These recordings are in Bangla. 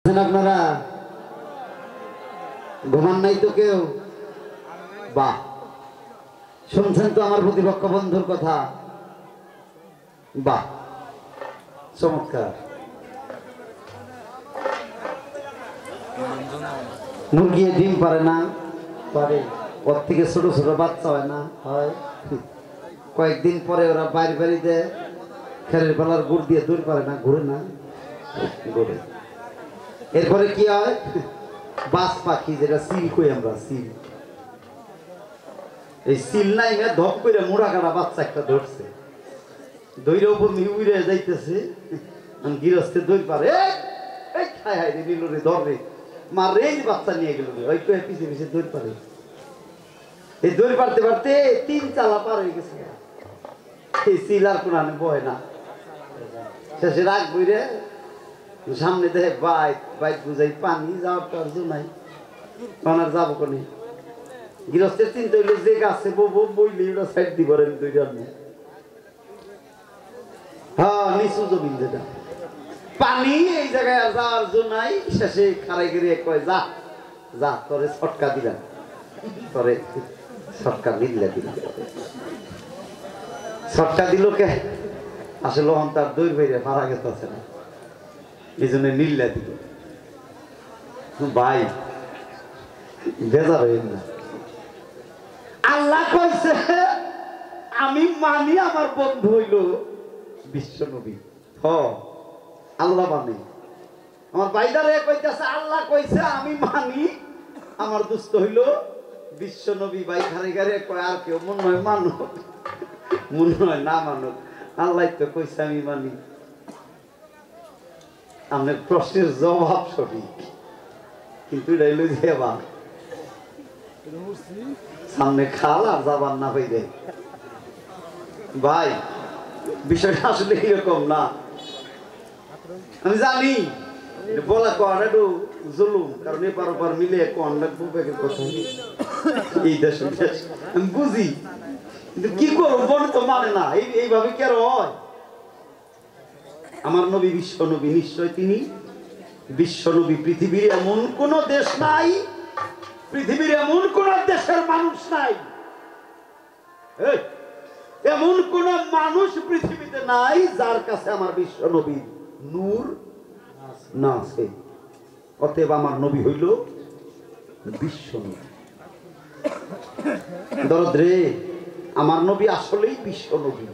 আছেন আপনারা? ঘুমান নাই তো কেউ? বাহ, শুনছেন তো আমার প্রতিপক্ষ বন্ধুর কথা? বাহ, চমৎকার। মুরগি ডিম পারে না? পারে। ওর থেকে ছোট ছোট বাচ্চা হয় না? হয়। কয়েকদিন পরে ওরা বাইরে বাড়িতে খেরের পালার গুড় দিয়ে দূর পারে না? ঘুরে না? ঘুরে। এরপরে কি হয়? বাস পাখি, যেটা সিল কই আমরা, সিল। এই সিল নাই না, ধপ করে মোড়া কাটা বাচ্চা একটা ধরছে, দইরে উপর উড়ে যাইতেছে। গৃহস্থে দই পারে, এই খায় হায় রে, নিল রে, ধর রে, মার রে, বাচ্চা নিয়ে গেল রে, ওই কয়ে পিছিয়ে পিছিয়ে দই পারে। এই দই পারতে পারতে 3 চালা পার হয়ে গেছে। এই সিল আর কোন বয় না। শেষে রাগ বইরে সামনে দেখে বাইক বুঝাই পানি, যাওয়ার তো আর নাই, আর যাবো কোনে। গৃহস্থের চিন্তা হইলো যে গাছে ববো বইলে ওরা সাইড দিব হ্যাঁ নিচু জমিন, যেটা পানি, এই জায়গায় আর যাওয়ার জন্য নাই। শেষে খারাই গিয়ে কয়, যা যা, তোরে ছটকা দিলাম, তোরে ছটকা দিলে ছটকা দিল কে? আসলে তার দই বাইরে মারা গেছে না, এই জন্য নীল্লা দিল। ভাই বেজার হইল না। আল্লাহ কইছে আমি মানি আমার বন্ধু হইল বিশ্ব নবী। হ, আল্লাহ মানি। আমার ভাইদারে কইতেছে আল্লাহ কইছে আমি মানি আমার দুস্থ হইল বিশ্ব নবী। ভাই ঘরে ঘরে কয় আর কেউ মনে হয় মানুষ, মনে হয় না মানুষ, আল্লাহ তো কইছে আমি মানি। আপনার প্রশ্নের জবাব সঠিক, কিন্তু এটা হইল যে সামনে খাল আর যাবার না হইলে। ভাই বিষয়টা আসলে এরকম না, আমি জানি বলা কন একটু জুলুম, কারণ এপার ওপার মিলে কন লাগবো ব্যাগের কথা, এই দেশ আমি বুঝি, কিন্তু কি করবো বলে তো মানে না। এইভাবে কি আর হয়? আমার নবী বিশ্ব নবী, নিশ্চয় তিনি বিশ্ব নবী। পৃথিবীর এমন কোন দেশ নাই, পৃথিবীর এমন কোন দেশের মানুষ নাই, এমন কোন মানুষ পৃথিবীতে নাই যার কাছে আমার বিশ্ব নবীর নূর না আছে। অতএব আমার নবী হইল বিশ্ব নবী। দরদ রে, আমার নবী আসলেই বিশ্ব নবী।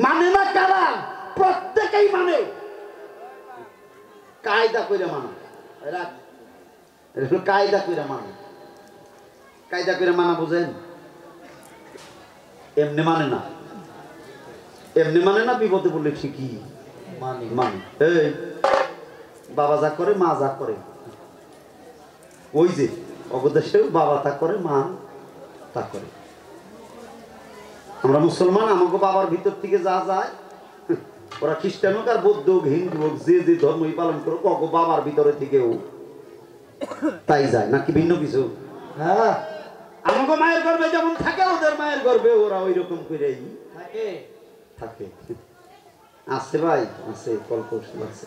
মানে না কারা? প্রত্যেকেই মানে, কায়দা কইরা মানে, কায়দা কইরা মানে। কায়দা কইরা মানা বুঝেন? এমনি মানে না, এমনি মানে না, বিপদে বললে ঠিকই মানে মানে। এই বাবা যা করে মা যা করে, ওই যে অবদেশেও বাবা তা করে মা তা করে। আমরা মুসলমান, আমাকে বাবার ভিতর থেকে যা যায়, ওরা খ্রিস্টান হোক আর বৌদ্ধ হোক হিন্দু হোক, যে যে ধর্মই পালন করো, কখনো বাবার ভিতরে থেকেও তাই যায়, নাকি ভিন্ন কিছু? হ্যাঁ, আমাকে মায়ের গর্ভে যেমন থাকে, ওদের মায়ের গর্ভে ওরা ওই রকম করেই থাকে থাকে। আছে ভাই, আছে, কলকৌশল আছে,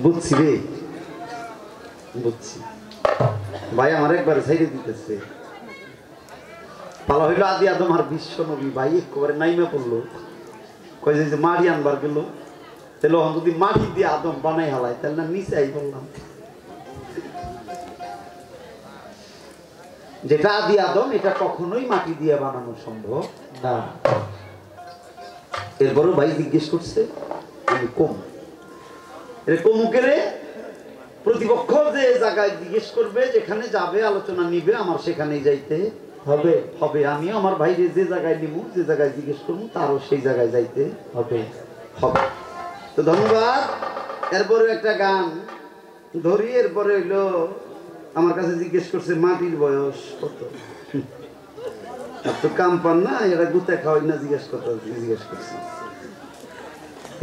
বুঝছি রে, বুঝছি। ভাই আমার একবার ছেড়ে দিতেছে, পালা হইলো আদি আদম আর বিশ্ব নবী। ভাই একেবারে নাইমা পড়লো, কই যে মাটি আনবার গেল, তাহলে যদি মাটি দিয়ে আদম বানাই হালাই, তাহলে না নিচে আই বললাম। যেটা আদি আদম, এটা কখনোই মাটি দিয়ে বানানো সম্ভব না। এরপরও ভাই জিজ্ঞেস করছে আমি কম, কমুকেরে প্রতিপক্ষ যে জায়গায় জিজ্ঞেস করবে, যেখানে যাবে আলোচনা নিবে, আমার সেখানেই যাইতে হবে হবে। আমিও আমার ভাইরে যে জায়গায় নিব, যে জায়গায় জিজ্ঞেস করবো, তারও সেই জায়গায় যাইতে হবে হবে। তো ধন্যবাদ। এরপরে একটা গান ধরি। এরপরে হইলো আমার কাছে জিজ্ঞেস করছে মাটির বয়স কত, তো কাম পান না, এরা গুতে খাওয়াই না, জিজ্ঞেস করছে।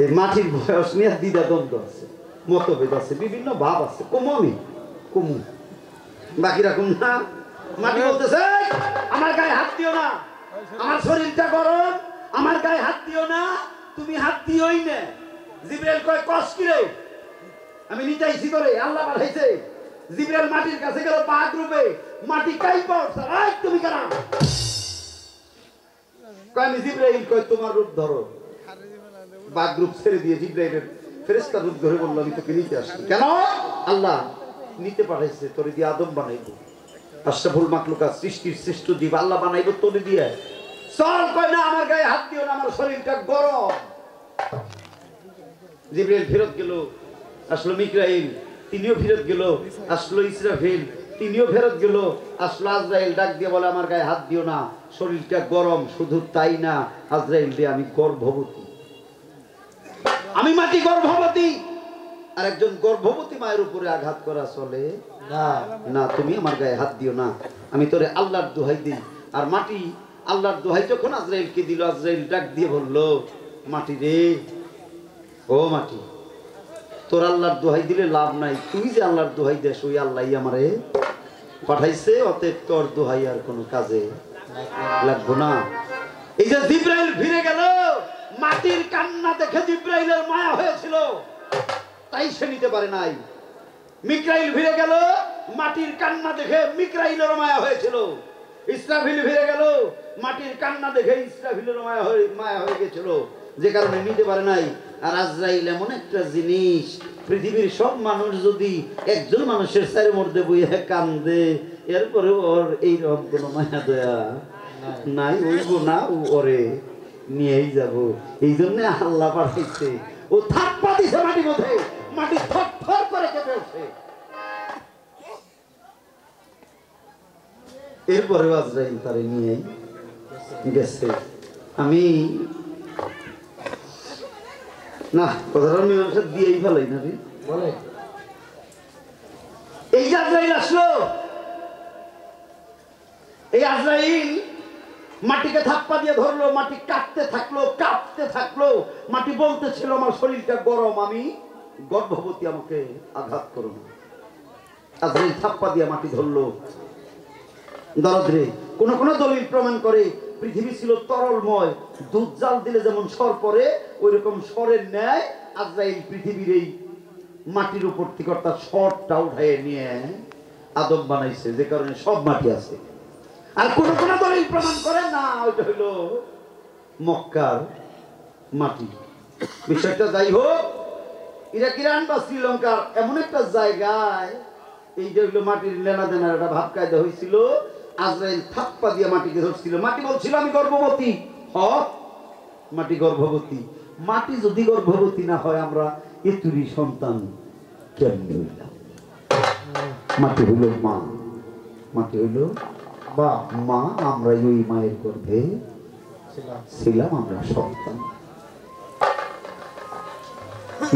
এই মাটির বয়স নিয়ে দ্বিধা দ্বন্দ্ব আছে, মতভেদ আছে, বিভিন্ন ভাব আছে। কমনি কমু, বাকি রকম না। মাটি বলতেছে আমার গায়ে হাত দিও না, আমার শরীরটা গরম, আমার গায়ে হাত দিও না, তুমি হাত দিওই না। জিবরাইল কয় কস কি রে? আমি নিচাইছি করে আল্লাহ পাঠাইছে জিবরাইল মাটির কাছে গেল পাক রূপে মাটি কাইপা উঠছে এই তুমি কেন কয় আমি জিবরাইল কয় তোমার রূপ ধরো বাঘ রূপ ছেড়ে দিয়ে জিবরাইলের ফেরেশতার রূপ ধরে বলল আমি তোকে নিতে আসছি কেন আল্লাহ নিতে পাঠাইছে তোরে দিয়ে আদম বানাইবো আশরাফুল মাখলুকাত সৃষ্টির শ্রেষ্ঠ জীব আল্লাহ বানাইবো তোরে দিয়ে চল কয় না আমার গায়ে হাত দিও না আমার শরীরটা গরম জিবরাইল ফেরত গেল আসলো মিকাইল তিনিও ফেরত গেল আসলো ইসরাফিল তিনিও ফেরত গেল আসলো আজরাইল ডাক দিয়ে বলে আমার গায়ে হাত দিও না শরীরটা গরম শুধু তাই না আজরাইল দিয়ে আমি গর্ভবতী আমি মাটি গর্ভবতী আর একজন গর্ভবতী মায়ের উপরে আঘাত করা চলে না না তুমি আমার গায়ে হাত দিও না আমি তোরে আল্লাহর দোহাই দিই আর মাটি আল্লাহর দোহাই যখন আজরাইলকে দিল আজরাইল ডাক দিয়ে বলল মাটি রে ও মাটি তোর আল্লাহর দোহাই দিলে লাভ নাই তুই যে আল্লাহর দোহাই দেশ ওই আল্লাহই আমারে পাঠাইছে অতএব তোর দোহাই আর কোনো কাজে লাগবো না এই যে জিবরাইল ফিরে গেল মাটির কান্না দেখে জিবরাইলের মায়া হয়েছিল তাই সে নিতে পারে নাই মিকাইল ফিরে গেল মাটির কান্না দেখে মিকাইলের মায়া হয়েছিল ইসরাফিল ফিরে গেল মাটির কান্না দেখে ইসরাফিলের মায়া হয়ে গেছিল যে কারণে নিতে পারে নাই আর আজরাইল এমন একটা জিনিস পৃথিবীর সব মানুষ যদি একজন মানুষের সাইর মধ্যে বইয়ে কান্দে এরপরে ওর এইরকম কোনো মায়া দয়া নাই ওইব না ও ওরে নিয়েই যাব এই জন্য আল্লাহ পাঠাইছে ও থাপ্পা দিছে মাটির মধ্যে মাটি থরথর করে কেঁপে ওঠে এরপরে আজরাইল তারে নিয়েই গেছে আমি না কথাটা মীমাংসা দিয়েই ফেলাই না রে বলে এই যে আজরাইল আসলো এই আজরাইল মাটিকে ধাপ্পা দিয়ে ধরলো মাটি কাঁপতে থাকলো মাটি বলতেছিল আমার শরীরটা গরম আমি গর্ভবতী আমাকে আঘাত করো না আজরাইল ধাপ্পা দিয়ে মাটি ধরলো দরদরে কোন কোন দলিল প্রমাণ করে পৃথিবী ছিল তরলময় দুধ জাল দিলে যেমন সর পড়ে ওই রকম সরের ন্যায় আজরাইল পৃথিবীর এই মাটির উপর থেকে অর্থাৎ সরটা উঠায় নিয়ে আদম বানাইছে যে কারণে সব মাটি আছে আর কোন কোন দলিল প্রমাণ করে না ওইটা হইল মক্কার মাটি বিষয়টা যাই হোক ইরাক ইরান বা শ্রীলঙ্কার এমন একটা জায়গায় এই যে হইলো মাটির লেনা দেনার একটা ভাব কায়দা হয়েছিল আজরাইল থাপ্পা দিয়ে মাটিকে ধরছিল মাটি বলছিল আমি গর্ভবতী মাটি গর্ভবতী মাটি যদি গর্ভবতী না হয় আমরা এতুরি সন্তান কেমনে হইলাম মাটি হইল মা মাটি হইল বা মা আমরা ওই মায়ের গর্ভে ছিলাম আমরা সন্তান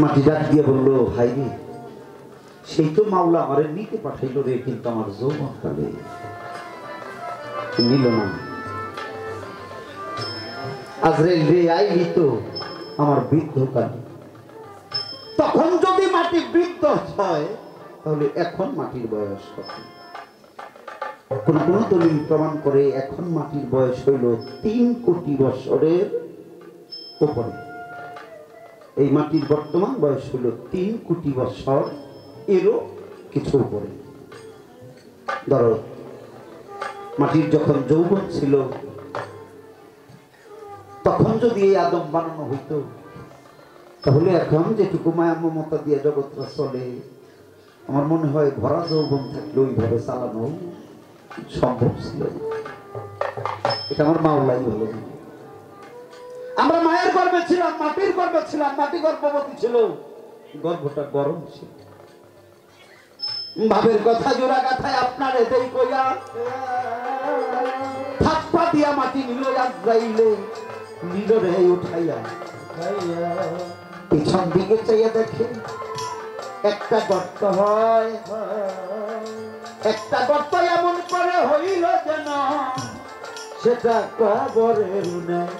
মাটি ডাক দিয়ে বললো ভাই রে সেই তো মাওলা আমারে নিতে পাঠাইলো রে কিন্তু আমার যৌবন কালে নিল না আজরাইল রে আইলি তো আমার বৃদ্ধকালে তখন যদি মাটি বৃদ্ধ হয় তাহলে এখন মাটির বয়স কত কোন কোন দলিল প্রমাণ করে এখন মাটির বয়স হইল 3 কোটি বছরের উপরে এই মাটির বর্তমান বয়স হইল 3 কোটি বছর এরও কিছু উপরে ধরো মাটির যখন যৌবন ছিল তখন যদি এই আদম বানানো হইতো তাহলে এখন যেটুকু মায়া মমতা দিয়ে জগৎটা চলে আমার মনে হয় ভরা যৌবন থাকলে ওইভাবে চালানো সম্ভব ছিল এটা আমার মাওলাই ভালো আমরা মায়ের গর্ভে ছিলাম মাটির গর্ভে ছিলাম মাটি গর্ভবতী ছিল গর্ভটা গরম ছিল ভাবের কথা জোড়া গাথায় আপনার এতেই কইয়া থাপ্পা দিয়া মাটি নিল আজরাইলে নিল রে উঠাইয়া পিছন দিকে চাইয়া দেখে একটা গর্ত হয় একটা গর্ত এমন করে হইল যেন সেটা কবরের ন্যায়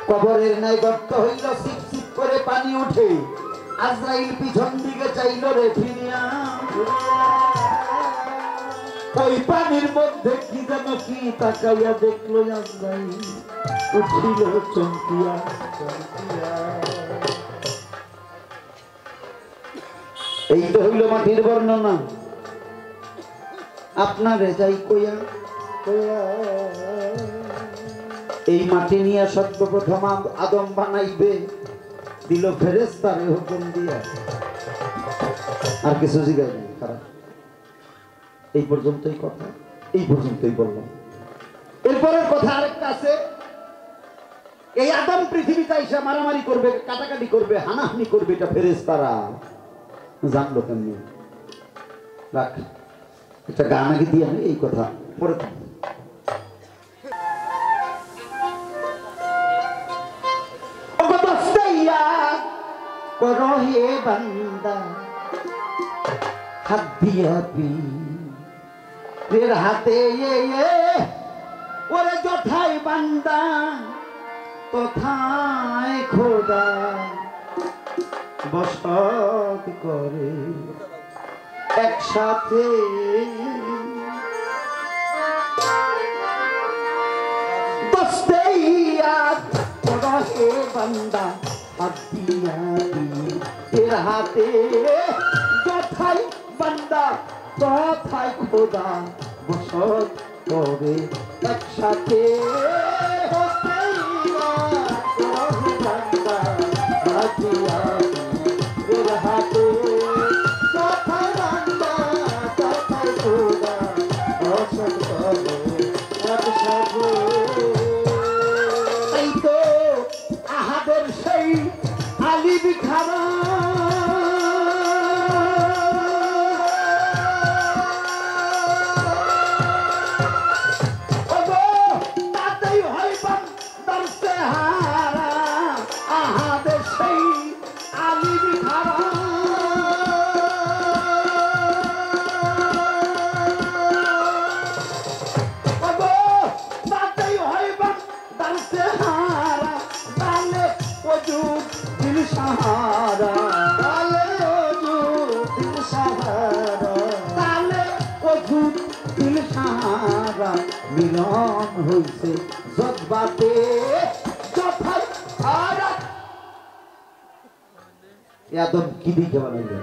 কবরের ন্যায় গর্ত হইল সিপ সিপ করে পানি উঠে আজরাইল পিছন দিকে চাইল রে ফিরিয়া ওই পানির মধ্যে কি যেন কি তাকাইয়া দেখলো আজরাইল উঠিল চমকিয়া এই তো হইল মাটির বর্ণনা। আপনারে যাই কইয়া এই মাটি নিয়ে সর্বপ্রথম আদম বানাইবে, দিল ফেরেশতারে হুকুম দিয়া, আর কিছু জিজ্ঞাসা নেই। খারাপ, এই পর্যন্তই কথা, এই পর্যন্তই বললাম। এরপরের কথা আরেকটা আছে। এই আদম পৃথিবীতে এসে মারামারি করবে, কাটাকাটি করবে, হানাহানি করবে, এটা ফেরেশতারা জানলো কেমনি? রাখ, একটা গান আগে দিয়ে আমি এই কথা পরে করো হে বান্দা হাত দিয়া পীরের হাতে ওরে যথাই বান্দা তথায় খোদা বসত করে একসাথে। হে বান্দা হাত দিয়া পীরের হাতে যথাই বান্দা তথায় খোদা বসত করে একসাথে। এই তো আহাদের সেই আলী বিখারা তাতেই হয় বান্দার চেহারা, আহাদের সেই আলী বিখারা। মিলন হইছে জজবাতে আদম কি দিকে বানাইলো?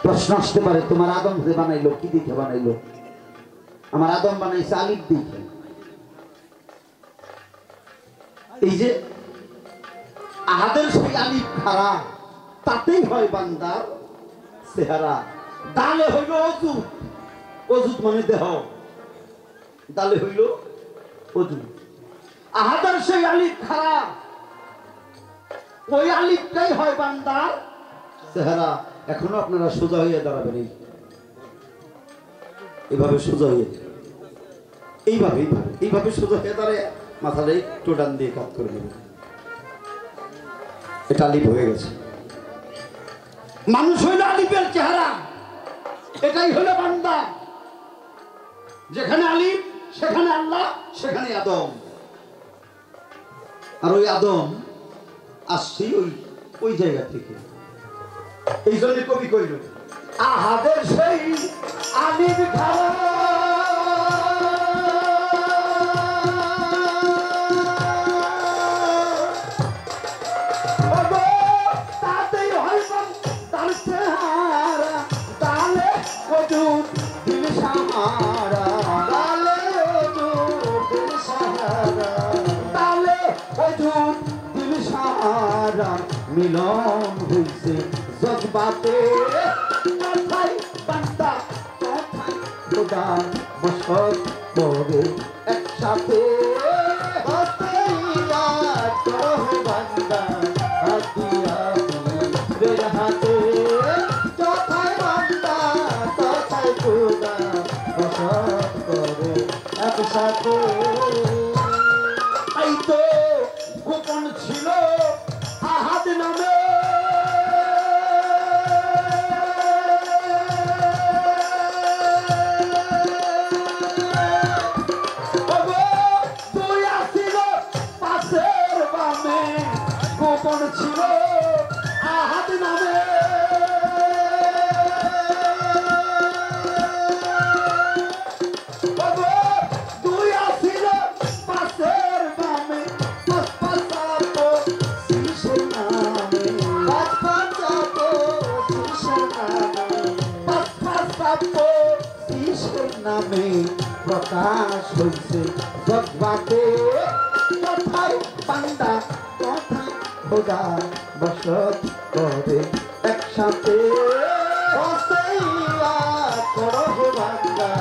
প্রশ্ন আসতে পারে, তোমার আদম যে বানাইলো কি দিকে বানাইলো? আমার আদম বানাইছে আলিফ দিকে। এই যে আহাদের সেই আলিফ খারা, তাতেই হয় বান্দার চেহারা। দালে হইল অজুত, অজুত মানে দেহ, দালে হইল অজুত। আহাদের সেই আলিফ খারা, ওই আলিফটাই হয় বান্দার চেহারা। এখনো আপনারা সোজা হইয়া দাঁড়াবেন, এইভাবে সোজা হয়ে, এইভাবে এইভাবে সোজা হয়ে দাঁড়ায় মাথাটা একটু ডান দিয়ে কাত করে নেবেন। এটা আলিফ হয়ে গেছে। মানুষ হইল আলিফের চেহারা, এটাই হলো বান্দা। যেখানে আলিফ সেখানে আল্লাহ, সেখানে আদম। আর ওই আদম আসছে ওই জায়গা থেকে। এই জন্য কবি কইল আহাদের সেই আলিফ খারা, তাতেই হয় তার চেহারা, তালে অজুত দিল সাহারা, তালে অজুত দিল সাহারা, তালে অজুত দিল সাহারা। মিলন হইছে জজবাতে তথায় বান্দা তথায় খোদা বসত করে একসাথে। বান্দা হাত দিয়া পীরের হাতে তথায় বান্দা তথায় খোদা বসত করে একসাথে। এই তো গোপন ছিল আহাদ নামে, তুই আসিল পাশের বামে, গোপন ছিল আহাদ নামে। তুই আসিল পাশের বামে, পাঁচ পাঁচাতো নামে প্রকাশ হয়েছে জগবাতে কোথায় বান্দা কোথায় খোদা বসত করে একসাথে করো বান্দা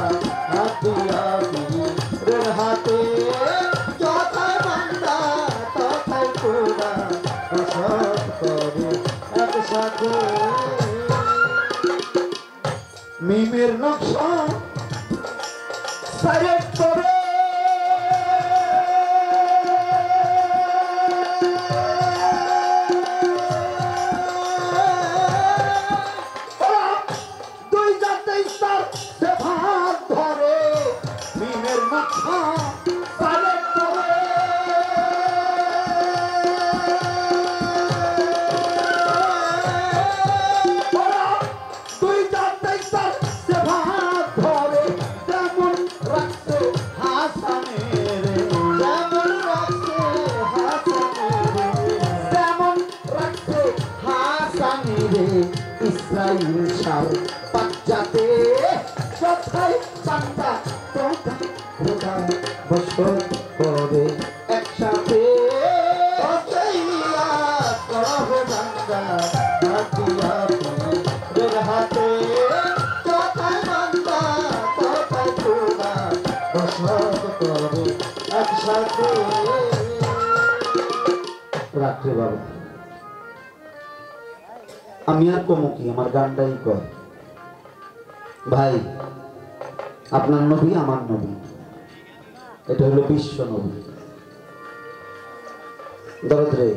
হাতিয়া রের হাতে কোথায় বান্দা কোথায় খোদা বসত করে একসাথে মিমের নকশা সাইড করে দুই জাতে ইস্তার সে ভাত ধরে মিমের নকশা সাইড করে দুই জাতে ইস্তার সে ভাত ধরে যেমন রাখছে হাসানের যেমন রাখছে হাসানের যেমন রাখছে হাসানের ইসরাইল শাহ পাচ্চাতে কোথায় বান্দা কোথায় খোদা বসত করে একসাথে করো বান্দা হাতিয়া রের হাতে কোথায় বান্দা কোথায় খোদা বসত করে একসাথে রাত্রে বাবা আমি আর কমু কি আমার গানটাই কয় ভাই আপনার নবী আমার নবী এটা হলো বিশ্ব নবী দরদরে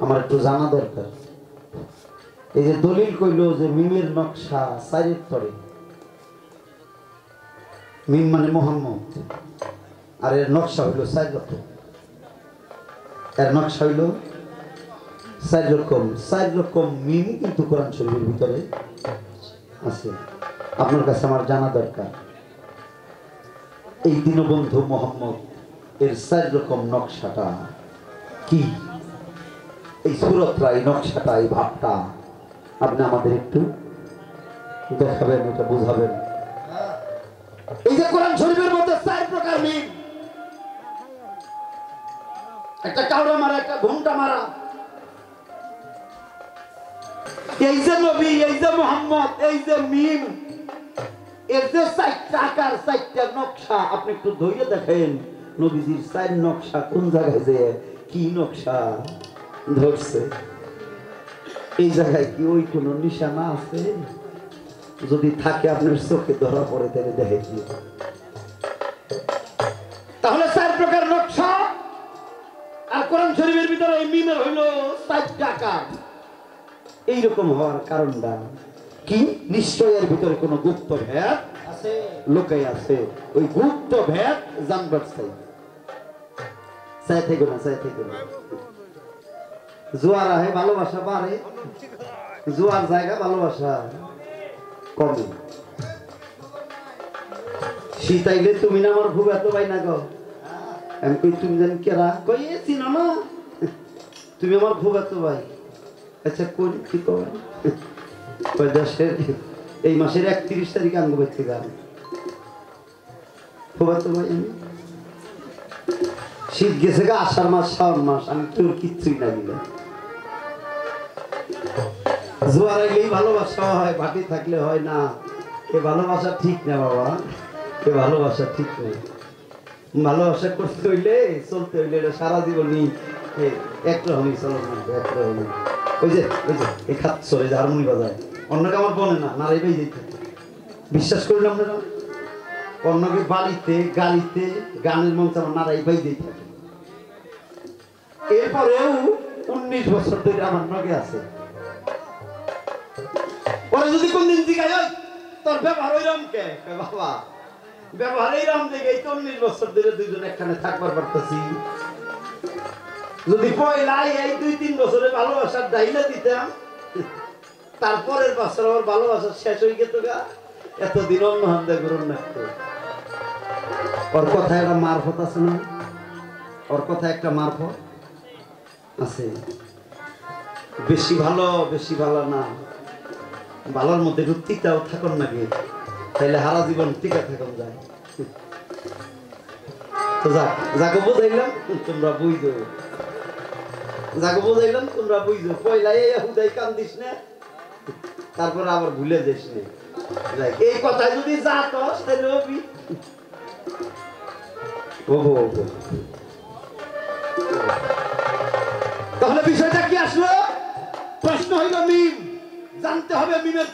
আমার একটু জানা দরকার এই যে দলিল কইলো যে মিমের নকশা সাইরের তরে মিম মানে মোহাম্মদ আর এর নকশা হইলো সাইর রকম এর নকশা হইলো চার রকম মিম কিন্তু কোরআন শরীফের ভিতরে আছে আপনার কাছে আমার জানা দরকার এই দীনবন্ধু মোহাম্মদ এর চার রকম নকশাটা কি এই সুরতটা এই নকশাটা এই ভাবটা আপনি আমাদের একটু দেখাবেন এটা বুঝাবেন এই যে কোরআন শরীফের মধ্যে চার প্রকার মিম একটা কাউরা মারা একটা ঘুমটা মারা এই যে নবী এই যে মোহাম্মদ এই যে মিম এর যে চারটা আকার চারটা নকশা আপনি একটু ধৈর্য দেখেন নবীজির চার নকশা কোন জায়গায় যে কি নকশা ধরছে এই জায়গায় কি ওই কোন নিশানা আছে যদি থাকে আপনার চোখে ধরা পড়ে তাহলে দেখে কি তাহলে চার প্রকার নকশা আর কোরআন শরীফের ভিতরে এই মিমের হইল চারটা আকার এইরকম হওয়ার কারণটা কি নিশ্চয় এর ভিতরে কোন গুপ্ত ভেদ আছে লোকাই আছে ওই গুপ্ত ভেদ জানবার চাই চাই থেকে না চাই থেকে না জোয়ার আহে ভালোবাসা বাড়ে জোয়ার জায়গা ভালোবাসা কমে শীত আইলে তুমি না আমার খুব এত ভাই না গো আমি কই তুমি জানি কেরা কই চিনো না তুমি আমার খুব এত ভাই আচ্ছা করি কি করেন দেশের এই মাসের 31 তারিখ আনবো বেঁচে গান তো ভাই আমি শীত গেছে গা আষাঢ় মাস শ্রাবণ মাস আমি তোর কিচ্ছুই না দিলে জোয়ার আইলেই ভালোবাসা হয় বাকি থাকলে হয় না এ ভালোবাসা ঠিক না বাবা এ ভালোবাসা ঠিক নেই ভালোবাসা করতে হইলে চলতে হইলে সারা জীবনই একরকমই চলো না একরকমই ওই যে এই খাচ্ছ এই যে হারমোনি বাজায় অন্যকে আমার বলে না নারাই বাই যেতে বিশ্বাস করুন আপনারা অন্যকে বাড়িতে গাড়িতে গানের মঞ্চে আমার নারাই বাই যেতে থাকে এরপরেও 19 বছর ধরে আমার নগে আছে পরে যদি কোনদিন জিগাই তোর ব্যবহার হইলাম কে বাবা ব্যবহার এইরাম দেখে এই 19 বছর ধরে দুইজন একখানে থাকবার পারতেছি যদি পয়লাই এই 2-3 বছরে ভালোবাসার ডাইলা দিতাম তারপরের বছর আমার ভালোবাসা শেষ হয়ে গেত গা এতদিন অন্য হান্দা করুন না ওর কথায় একটা মারফত আছে না ওর কথায় একটা মারফত আছে বেশি ভালো না ভালোর মধ্যে রুক্তিটাও থাকুন নাকি তাহলে হারা জীবন টিকা থাকুন যায়। তো যাকে বুঝাইলাম তোমরা বুঝো, যাকে বুঝাইলাম তোমরা বুঝো। পয়লা এই হুদাই কান্দিস না, তারপর আবার ভুলে যাস না। এই কথায় যদি যা তস তাহলে হবি। তাহলে বিষয়টা কি আসলো? প্রশ্ন হইল মিম। জানতে হবে মিমের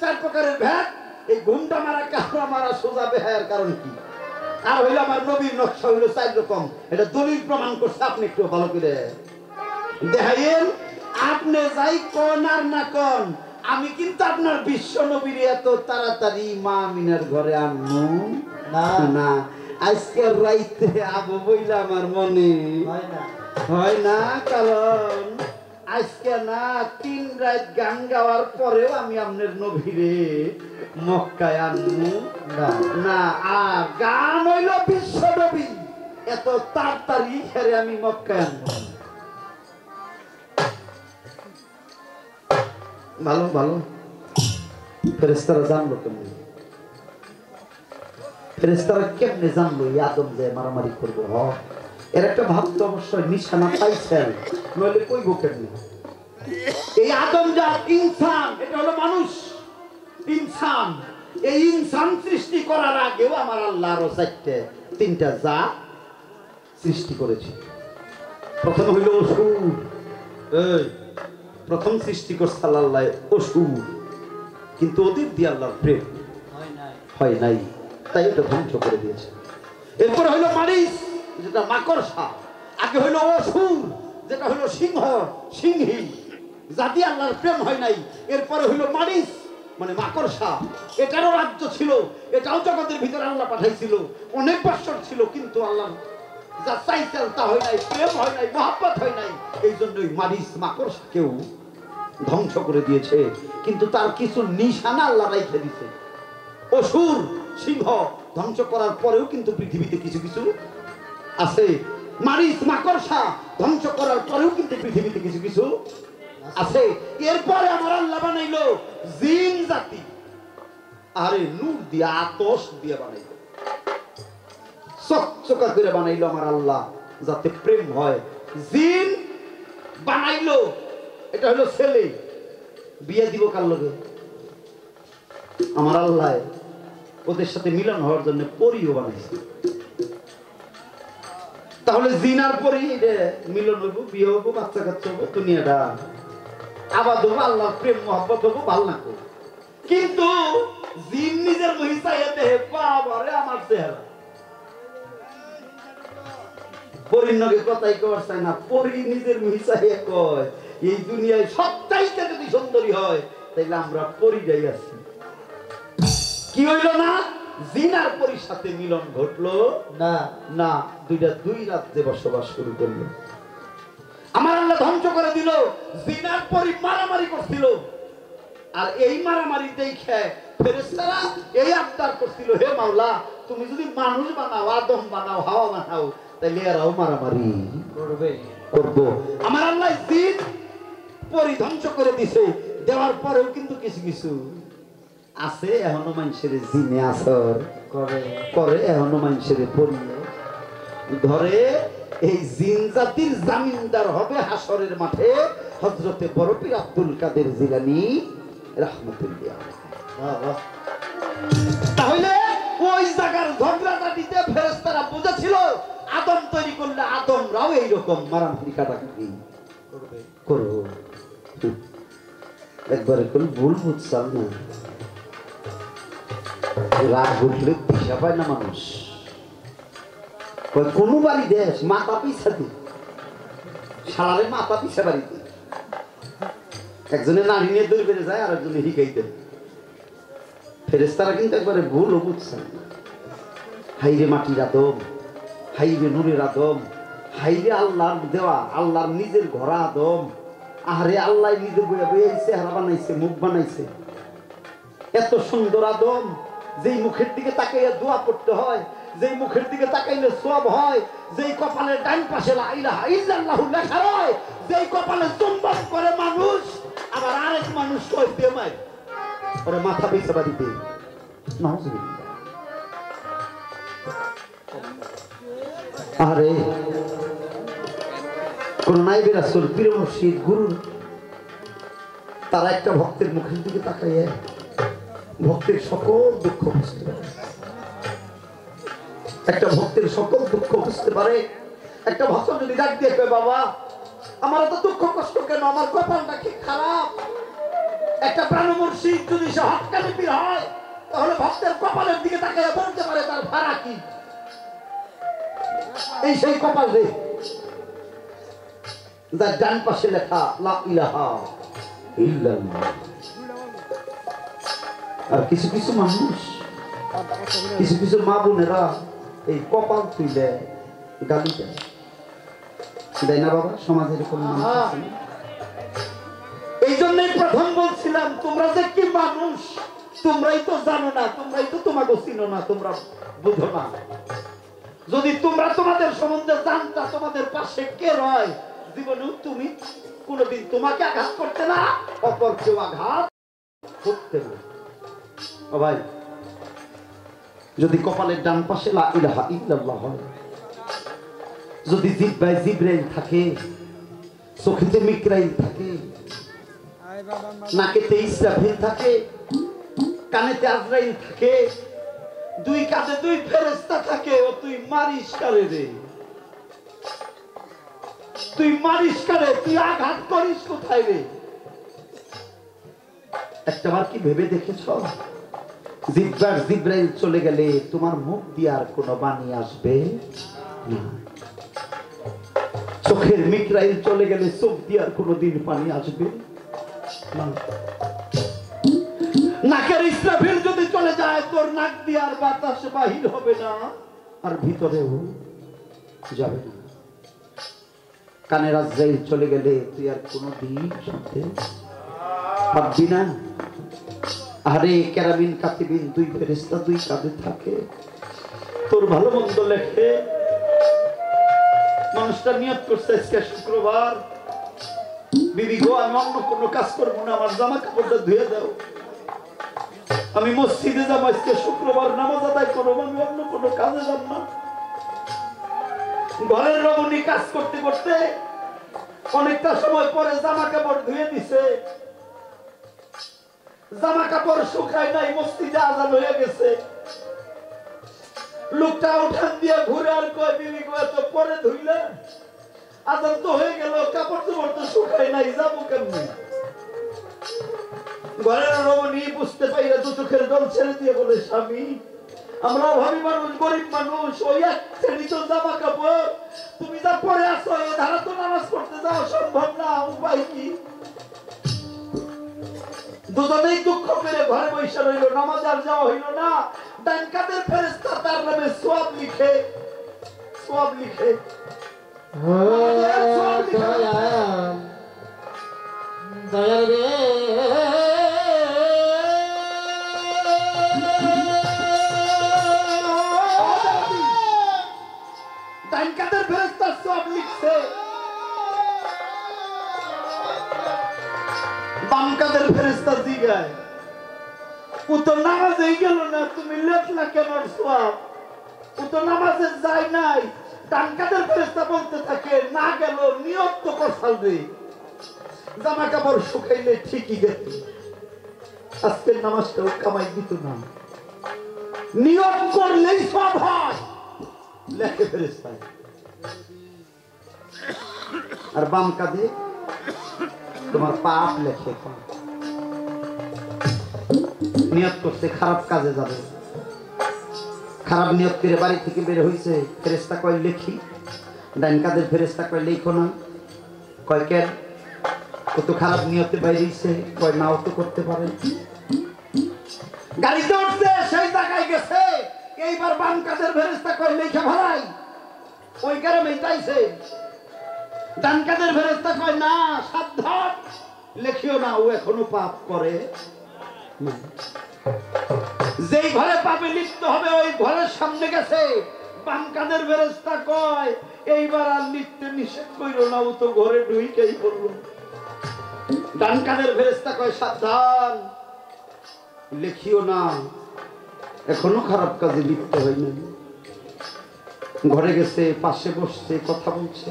চার প্রকারের ভেদ। এই ঘুমটা মারা, কামড়া মারা, সোজা বেহায়ার কারণ কি? আর হইল আমার নবীর নকশা হইল 4 রকম। এটা দলিল প্রমাণ করছে, আপনি একটু ভালো করে দেখাইয়েন। আপনি যাই কোন আর না কোন, আমি কিন্তু আপনার বিশ্ব নবীর এত তাড়াতাড়ি মা আমিনার ঘরে আনবো না। না, আজকে রাইতে আবু বইলা আমার মনে হয় না। কারণ আজকে না 3 রাত গান গাওয়ার পরেও আমি আপনার নবীরে মক্কায় আনবো না। আর গান হইল বিশ্ব নবী, এত তাড়াতাড়ি হেরে আমি মক্কায় আনবো। ভালো ভালো ফেরেশতারা জানলো কেমনে? ফেরেশতারা কেমনে জানলো এই আদম যে মারামারি করবো? এর একটা ভাব তো অবশ্যই নিশানা পাইছেন, নইলে কইব কেমনে? এই আদম যা ইনসান, এটা হলো মানুষ ইনসান। এই ইনসান সৃষ্টি করার আগেও আমার আল্লাহ আরো 3টা জাত সৃষ্টি করেছে। প্রথম হইল অসুর। প্রথম সৃষ্টি করছে আল্লাহ অসুর, কিন্তু ওদের দিয়ে আল্লাহর প্রেম হয় নাই, তাই এটা ধ্বংস করে দিয়েছে। এরপরে হইল মারিচ, যেটা মাকড়সা। আগে হইল অসুর, যেটা হইল সিংহ, সিংহী, জাতি আল্লাহর প্রেম হয় নাই। এরপরে হইল মারিচ মানে মাকড়সা, এটারও রাজ্য ছিল, এটাও জগতের ভিতরে আল্লাহ পাঠাইছিল, অনেক বছর ছিল, কিন্তু আল্লাহ যা চাইতেন তা হয় নাই, প্রেম হয় নাই, মহব্বত হয় নাই। এই জন্যই মারিচ মাকড়সাকেও ধ্বংস করে দিয়েছে। কিন্তু তার কিছু নিশানা আল্লাহ রাইখে দিছে। অসুর সিংহ ধ্বংস করার পরেও কিন্তু পৃথিবীতে কিছু কিছু আছে। মারিচ মাকড়সা ধ্বংস করার পরেও কিন্তু পৃথিবীতে কিছু কিছু আছে। এরপরে আমার আল্লাহ বানাইলো জিন জাতি। আরে নূর দিয়ে, আতশ দিয়ে বানাইলো, চকচকা করে বানাইলো আমার আল্লাহ, যাতে প্রেম হয়। জিন বানাইলো, এটা হলো ছেলে, বিয়ে দিব কার লগে? আমার আল্লাহ ওদের সাথে মিলন হওয়ার জন্য পরীও বানাইছে। তাহলে জিন আর পরী মিলন হইব, বিয়ে হইব, বাচ্চা কাচ্চা হইব, দুনিয়াটা আবাদ হবো, আল্লাহ প্রেম মহব্বত হবো, ভাল না। কিন্তু জিন নিজের মহিষাইয়া দেহে বাবারে আমার চেহারা, পরীর নগে কথাই কবার চায় না। পরী নিজের মহিষাইয়া কয় এই দুনিয়ায় সবচাইতে যদি সুন্দরী হয় তাইলে আমরা পরীরাই আছি। কি হইল না? জিন আর পরীর সাথে মিলন ঘটলো না। না, দুই রাজ্যে বসবাস শুরু করলো। আমার আল্লাহ ধ্বংস করে দিল। জিন আর পরী মারামারি করছিল, আর এই মারামারি দেখে ফেরেশতারা এই আবদার করছিল, হে মাওলা, তুমি যদি মানুষ বানাও, আদম বানাও, হাওয়া বানাও, তাহলে এরাও মারামারি করবো। আমার আল্লাহ জিন পরী ধ্বংস করে দিছে। দেওয়ার পরেও কিন্তু কিছু কিছু আছে, এখনো মানুষের জিনে আসর করে, এখনো মানুষের পরী ধরে। এই জিন জাতির জামিনদার হবে হাসরের মাঠে হযরতে বড় পীর আব্দুল কাদের জিলানী রাহমাতুল্লাহ। তাহলে ওই জায়গার ঝগড়াটাটিতে ফেরেশতারা বুঝেছিল আদম তৈরি করলে আদমরাও এইরকম মারামারি কাটাকাটি করবো। একবারে কোন ভুল বুঝছাল না, রাগ উঠলে দিশা পায় না মানুষ। কোন বাড়ি দেশ মাথা পিছা দি সারারে মাথা পিছা বাড়িতে একজনে নারী নিয়ে দৌড় বেড়ে যায়, আর একজনে হিকাইতে। ফেরেশতারা কিন্তু একবারে ভুল বুঝছেন। হাইরে মাটির আদম, হাইরে নূরের আদম, হাইরে আল্লাহর দেওয়া, আল্লাহর নিজের ঘরা আদম। আরে আল্লাহ নিজে বইয়া বইয়া চেহারা বানাইছে, মুখ বানাইছে, এত সুন্দর আদম, যেই মুখের দিকে তাকাইয়া দোয়া পড়তে হয়, যেই মুখের দিকে তাকাইলে সওয়াব হয়, যেই কপালের ডান পাশে লা ইলাহা ইল্লাল্লাহু লেখা হয়, যেই কপালে চুম্বন করে মানুষ, আবার আরেক মানুষ কই প্রেমায় ওরে মাথা পিছা বাড়িতে। নাউজুবিল্লাহ। আরে কোন নাইবে রাসূল পীর মুর্শিদ গুরু তারা একটা ভক্তের মুখের দিকে তাকাইয়া ভক্তের সকল দুঃখ বুঝতে পারে, একটা ভক্তের সকল দুঃখ বুঝতে পারে। একটা ভক্ত যদি ডাক দিয়ে কয় বাবা আমার এত দুঃখ কষ্ট কেন, আমার কপালটা কি খারাপ। একটা প্রাণ মুর্শিদ যদি সে হক্কানি পীর হয় তাহলে ভক্তের কপালের দিকে তাকাইয়া বলতে পারে তার ভাড়া কি। এই সেই কপাল রে যার ডান পাশে লেখা লা ইলাহা ইল্লাল্লাহ। আর কিছু কিছু মানুষ, কিছু কিছু মা বোনেরা এই কপাল তুইলে গালি দেয়, দেয় না বাবা? সমাজে এরকম মানুষ আছে না? এই জন্যই প্রথম বলছিলাম তোমরা যে কি মানুষ তোমরাই তো জানো না, তোমরাই তো তোমাকে চিনো না, তোমরা বুঝো না। যদি তোমরা তোমাদের সম্বন্ধে জানতা তোমাদের পাশে কে রয়, জীবনেও তুমি কোনোদিন তোমাকে আঘাত করতে না, অপর কেউ আঘাত করতে না। ও ভাই, যদি কপালের ডান পাশে লা ইলাহা ইল্লাল্লাহ হয়, যদি জিহ্বায় জিবরাইল থাকে, চোখেতে মিকরাইল থাকে, নাকেতে ইসরাফিল থাকে, কানেতে আজরাইল থাকে, দুই কাঁধে দুই ফেরেশতা থাকে, ও তুই মারিস কারে রে? তুই মারিস কারে? তুই আঘাত করিস কোথায় রে? একটাবার কি ভেবে দেখেছ জিহ্বার জিবরাইল চলে গেলে তোমার মুখ দিয়ে আর কোনো বাণী আসবে না। চোখের মিকরাইল চলে গেলে চোখ দিয়ে আর কোনোদিন পানি আসবে না। নাকের ইসরাফিল যদি চলে যায় তোর নাক দিয়ে আর বাতাস বাহির হবে না, আর ভিতরেও যাবে না। কানের আজরাইল চলে গেলে তুই আর কোনোদিন শুনতে পারবি না। আরে কেরামিন কাতিবিন দুই ফেরেশতা দুই কাঁধে থাকে, তোর ভালো মন্দ লেখে। মানুষটা নিয়ত করছে আজকে শুক্রবার, বিবি গো আমি অন্য কোনো কাজ করবো না, আমার জামা কাপড়টা ধুয়ে দাও, আমি মসজিদে যাবো আজকে শুক্রবার, নামাজ আদায় করবো, আমি অন্য কোনো কাজে যাব না। ঘরের রমণী কাজ করতে করতে অনেকটা সময় পরে জামা কাপড় ধুয়ে দিছে, জামা কাপড় শুকায় নাই, মসজিদে আজান হয়ে গেছে। লোকটা উঠান দিয়ে ঘুরে আর কয় বিবি গো এত পরে ধুইলে, আজান তো হয়ে গেল, কাপড় চোপড় তো শুকায় নাই, যাবো কেমনি? ঘরের রমণী বুঝতে পাইরা দু চোখের জল ছেড়ে দিয়ে বলে স্বামী আমরা অভাবী মানুষ, গরিব মানুষ, ওই এক শ্রেণী তো জামা কাপড়, তুমি যা পরে আসো এ ধারা তো নামাজ পড়তে যাওয়া সম্ভব না, উপায় কি? দুজনেই দুঃখ করে ঘরে বসে রইল, নামাজ আর যাওয়া হইল না। ডান কাঁধের ফেরেশতা তার নামে সওয়াব লিখে, সওয়াব লিখে, দয়াল রে ডান কাঁধের ফেরেশতা সওয়াব লিখছে, বাম কাঁধের ফেরেশতা জিগায় ও তো নামাজে গেল না, তুমি লেখলা কেন সওয়াব? ও তো নামাজে যায় নাই। ডান কাঁধের ফেরেশতা বলতে থাকে না গেল, নিয়ত তো করছাল রে, জামা কাপড় শুকাইলে ঠিকই গেত, আজকের নামাজটাও কামাই দিত না, নিয়ত করলেই সব হয়, লেখে ফেরেশতা। আর বাম কাঁধে তোমার পাপ লেখে, নিয়ত করছে খারাপ কাজে যাবে, খারাপ নিয়ত করে বাড়ি থেকে বের হইছে, ফেরেশতা কয় লেখি, ডান কাঁধের ফেরেশতা কয় লেখো না, কয় কেন? ও তো খারাপ নিয়তে বাইরে হইছে, কয় নাও তো করতে পারে। গাড়িতে উঠছে সেই জায়গায় গেছে, এইবার বাম কাঁধের ফেরেশতা কয় লেখা ভাড়াই, ওই কারণে চাইছে। ডান কাঁধের ফেরেশতা কয় না সাবধান, লেখিও না, ও এখনো পাপ করে। যেই ঘরে পাপে লিপ্ত হবে ওই ঘরের সামনে গেছে, বাম কাঁধের ফেরেশতা কয় এইবার আর লিখতে নিষেধ কইরো না, ও তো ঘরে ঢুইকেই পড়লো। ডান কাঁধের ফেরেশতা কয় সাবধান, লেখিও না, এখনো খারাপ কাজে লিপ্ত হয়নি। ঘরে গেছে, পাশে বসছে, কথা বলছে।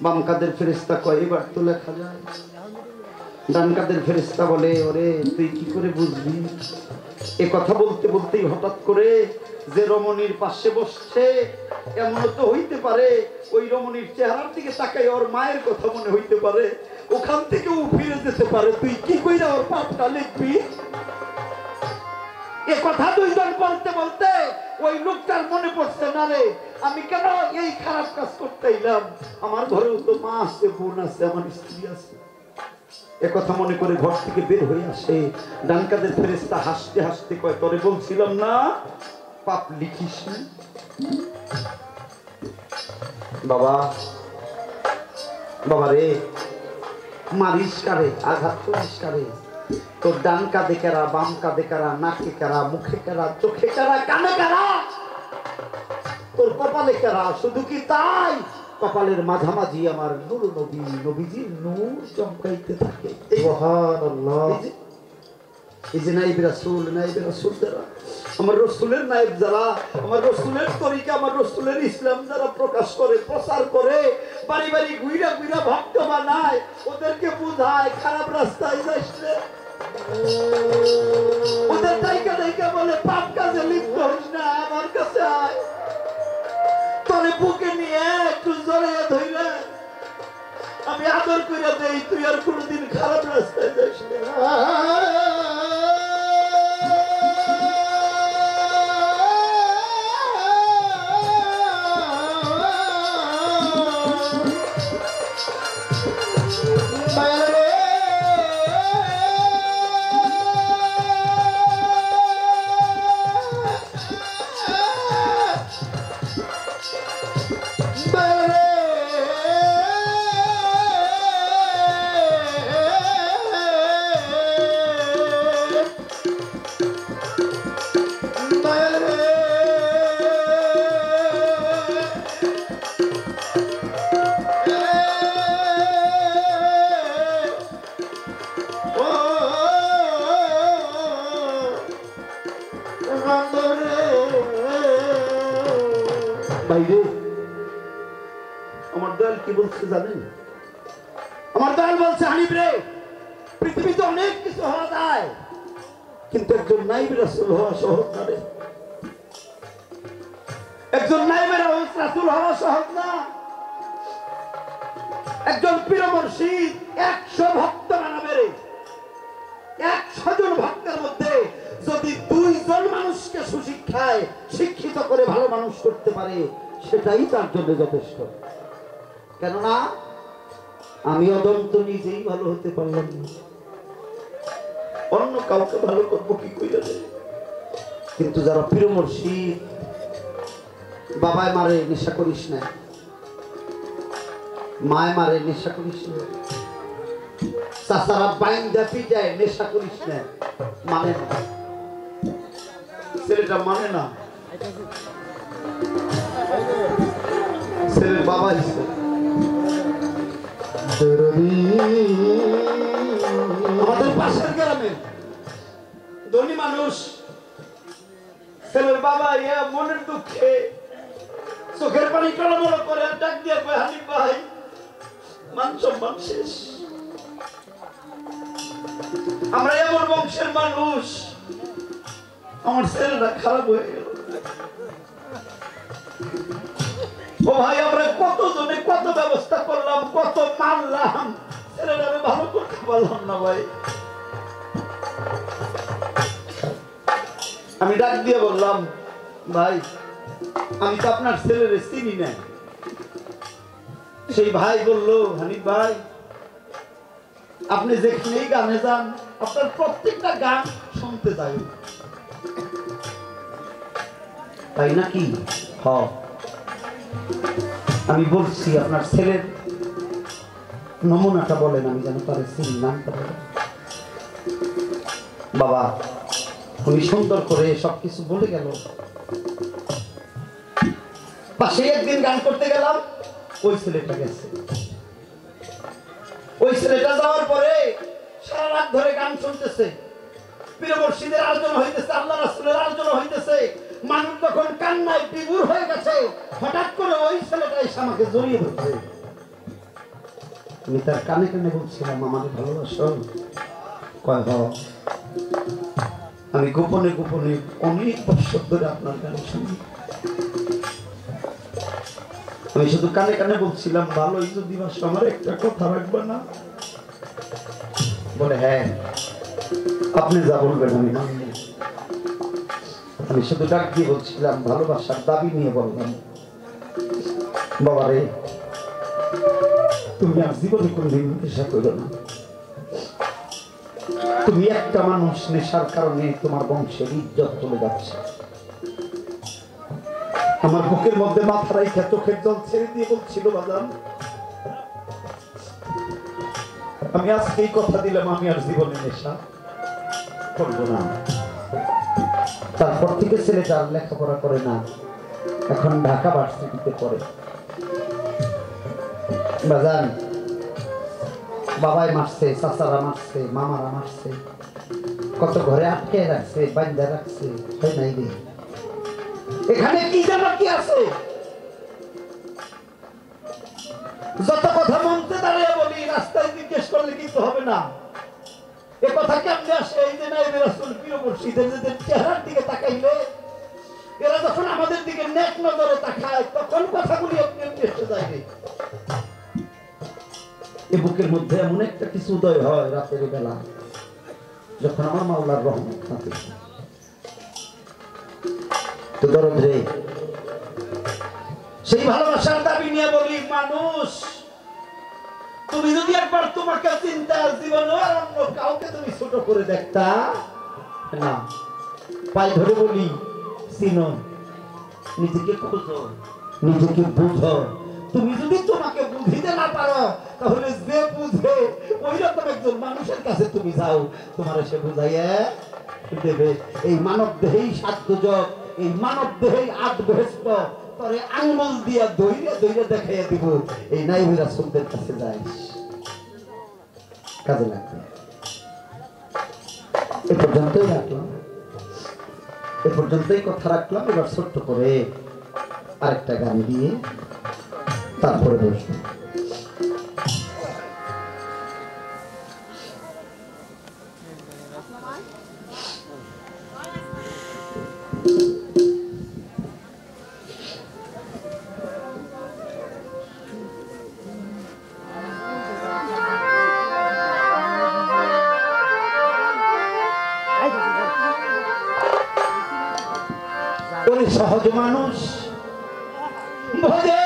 বাম কাদের ফেরেশতা কয় এবার তো লেখা যায়। ডান কাদের ফেরেশতা বলে ওরে তুই কি করে বুঝবি? এ কথা বলতে বলতেই হঠাৎ করে যে রমণীর পাশে বসছে এমন তো হইতে পারে ওই রমণীর চেহারার দিকে তাকাই ওর মায়ের কথা মনে হইতে পারে, ওখান থেকে ও ফিরে যেতে পারে। তুই কি কইরা ওর পাপটা লিখবি? এ কথা দুইজন বলতে বলতে ওই লোকটার মনে পড়ছে না রে আমি কেন এই খারাপ কাজ করতে এলাম, আমার ঘরেও তো মা আছে, বোন আছে, আমার স্ত্রী আছে। এ কথা মনে করে ঘর থেকে বের হয়ে আসে। ডান কাদের ফেরেশতা হাসতে হাসতে কয় তোরে বলছিলাম না পাপ লিখিস না। বাবা বাবা রে মারিস কারে, আঘাত করিস কারে? তোর ডান কাঁধে কারা, বাম কাঁধে কারা, নাকে কারা, মুখে কারা, চোখে কারা, কানে কারা, তোর কপালে কারা? শুধু কি তাই, কপালের মাঝামাঝি আমার নূর নবী, নবীজির নূর চমকাইতে থাকে। সুবহানাল্লাহ। এই যে নাইব রাসূল, নাইব রাসূল যারা, আমার রসুলের নাইব যারা, আমার রসুলের তরিকা, আমার রসুলের ইসলাম যারা প্রকাশ করে, প্রচার করে, বাড়ি বাড়ি ঘুইরা ঘুইরা ভক্ত বানায়, ওদেরকে বুঝায় খারাপ রাস্তায় যাইস না। ওদের দায়িকা দায়িকা বলে পাপ কাজে লিপ্ত হইস না, আমার কাছে আয়, তোরে বুকে নিয়ে একটু জড়াইয়া ধইরা আমি আদর কইরা দেই, তুই আর কোনোদিন খারাপ রাস্তায় যাইস না। বাইরে আমার দয়াল কি বলছে জানেন? আমার দয়াল বলছে হানিফ রে পৃথিবীতে অনেক কিছু হওয়া যায় কিন্তু একজন নাইব রাসূল হওয়া সহজ না রে। একজন নাইব রাসূল হওয়া সহজ না। একজন পীর মুর্শিদ 100 ভক্ত বানাবে রে। 100 জন ভক্তের মধ্যে যদি 2 জন মানুষকে সুশিক্ষায় শিক্ষিত করে ভালো মানুষ করতে পারে সেটাই তার জন্য যথেষ্ট। কেননা আমি অদন্ত নিজেই ভালো হতে পারলাম না, অন্য কাউকে ভালো করবো কি কইরা রে? কিন্তু যারা পীর মুর্শিদ, বাবায় মারে নেশা করিস না, মায় মারে নেশা করিস না, চাচারা বাইন্দা পিটায় নেশা করিস না, মানে না, ছেলেটা মানে না, ছেলের বাবা হিসেবে আমাদের পাশের গ্রামে ধনী মানুষ, ছেলের বাবা ইয়া মনের দুঃখে চোখের পানি টলমল করে ডাক দিয়ে কয় হানিফ ভাই মান সম্মান শেষ, আমরা এমন বংশের মানুষ, আমার ছেলেটা খারাপ হয়ে গেল। ও ভাই আমরা কত জনে কত ব্যবস্থা করলাম, কত মারলাম, ছেলেটা ভালো করতে পারলাম না ভাই। আমি ডাক দিয়ে বললাম ভাই আমি তো আপনার ছেলের চিনি না। সেই ভাই বলল হানিফ ভাই আপনি যেখানেই গানে যান আপনার প্রত্যেকটা গান শুনতে যাই। তাই নাকি? হ্যাঁ আমি বলছি আপনার ছেলের নমুনাটা বলেন আমি যেন তার চিনি, নামটা বলেন। বাবা উনি সুন্দর করে সবকিছু বলে গেল। পাশে একদিন গান করতে গেলাম, ওই ছেলেটা গেছে। ওই ছেলেটা যাওয়ার পরে সারা রাত ধরে গান শুনতেছে। পীর মুর্শিদের আলোচনা হইতেছে, আল্লাহ রাসূলের আলোচনা হইতেছে। মানুষ তখন কান্নায় বিভোর হয়ে গেছে। হঠাৎ করে ওই ছেলেটা এসে আমাকে জড়িয়ে ধরছে। আমি তার কানে কানে বলছিলাম, আমাকে ভালোবাসো? কয় হ। আমি গোপনে গোপনে অনেক বছর ধরে আপনার গান শুনি। আমি শুধু কানে কানে বলছিলাম, ভালোই যদি বাসো, আমার একটা কথা রাখবে না? বলে হ্যাঁ, আপনি যা বলবেন আমি মানব। আমি শুধু ডাক দিয়ে বলছিলাম, ভালোবাসার দাবি নিয়ে বললাম, বাবা রে, তুমি আর জীবনে কোনদিন নেশা করো না। তুমি একটা মানুষ, নেশার কারণে তোমার বংশের ইজ্জত চলে যাচ্ছে। আমার বুকের মধ্যে মাথা রাইখা চোখের জল ছেড়ে দিয়ে বলছিল, বাজান, আমি আজকে এই কথা দিলাম, আমি আর জীবনে নেশা করবো না। তারপর থেকে ছেলেটা আর লেখাপড়া করে না, এখন ঢাকা ভার্সিটিতে পড়ে। বাজান, বাবাই মারছে, চাচারা মারছে, মামারা মারছে, কত ঘরে আটকে রাখছে, বান্ধা রাখছে, তাই নাই রে। এখানে কি জানা কি আছে? যত কথা মনতে দাঁড়িয়ে বলি, রাস্তায় জিজ্ঞেস করলে কিন্তু হবে না। এ কথা কেমনে আসে? এই যে নাইবে রাসূল পীর মুর্শিদের চেহারার দিকে তাকাইলে, এরা যখন আমাদের দিকে নেক নজরে তাকায়, তখন কথাগুলি এমনি এসে যায়। এই বুকের মধ্যে এমন একটা কিছু উদয় হয় রাতের বেলা, যখন আমার মাওলার রহমত থাকে। তো দরদ রে, সেই ভালোবাসার দাবি নিয়ে বলি, মানুষ, তুমি যদি একবার তোমাকে চিন্তা, জীবন আর অন্য কাউকে তুমি ছোট করে দেখতা না। পাই ধরে বলি, চিনো, নিজেকে খোঁজো, নিজেকে বুঝো। তুমি যদি তোমাকে বুঝিতে না পারো, তাহলে যে বুঝে ওই রকম একজন মানুষের কাছে তুমি যাও, তোমার সে বুঝাইয়া দেবে। এই মানব দেহেই সাত দুজক, এই মানব দেহেই আট বেহেশত, তরে আঙ্গুল দিয়া দইরে দইরে দেখাইয়া দিব। এই নাইবে রাসূলদের কাছে যাইস, কাজে লাগবে। এ পর্যন্তই রাখলাম, এ পর্যন্তই কথা রাখলাম। এবার ছোট্ট করে আরেকটা গান দিয়ে তারপরে বসবো। সহজ মানুষ ভজে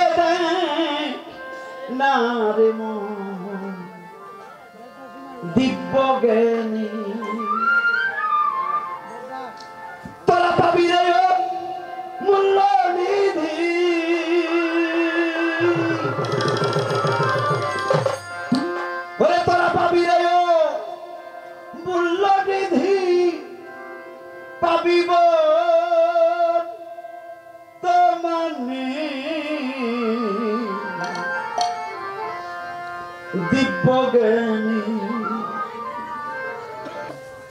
না রে মন, দিব্য জ্ঞানী তোরা পাবি রে মূল্য নিধি। ওরে তোরা পাবি রে মূল্য নিধি, পাবিব দিব্য জ্ঞানী।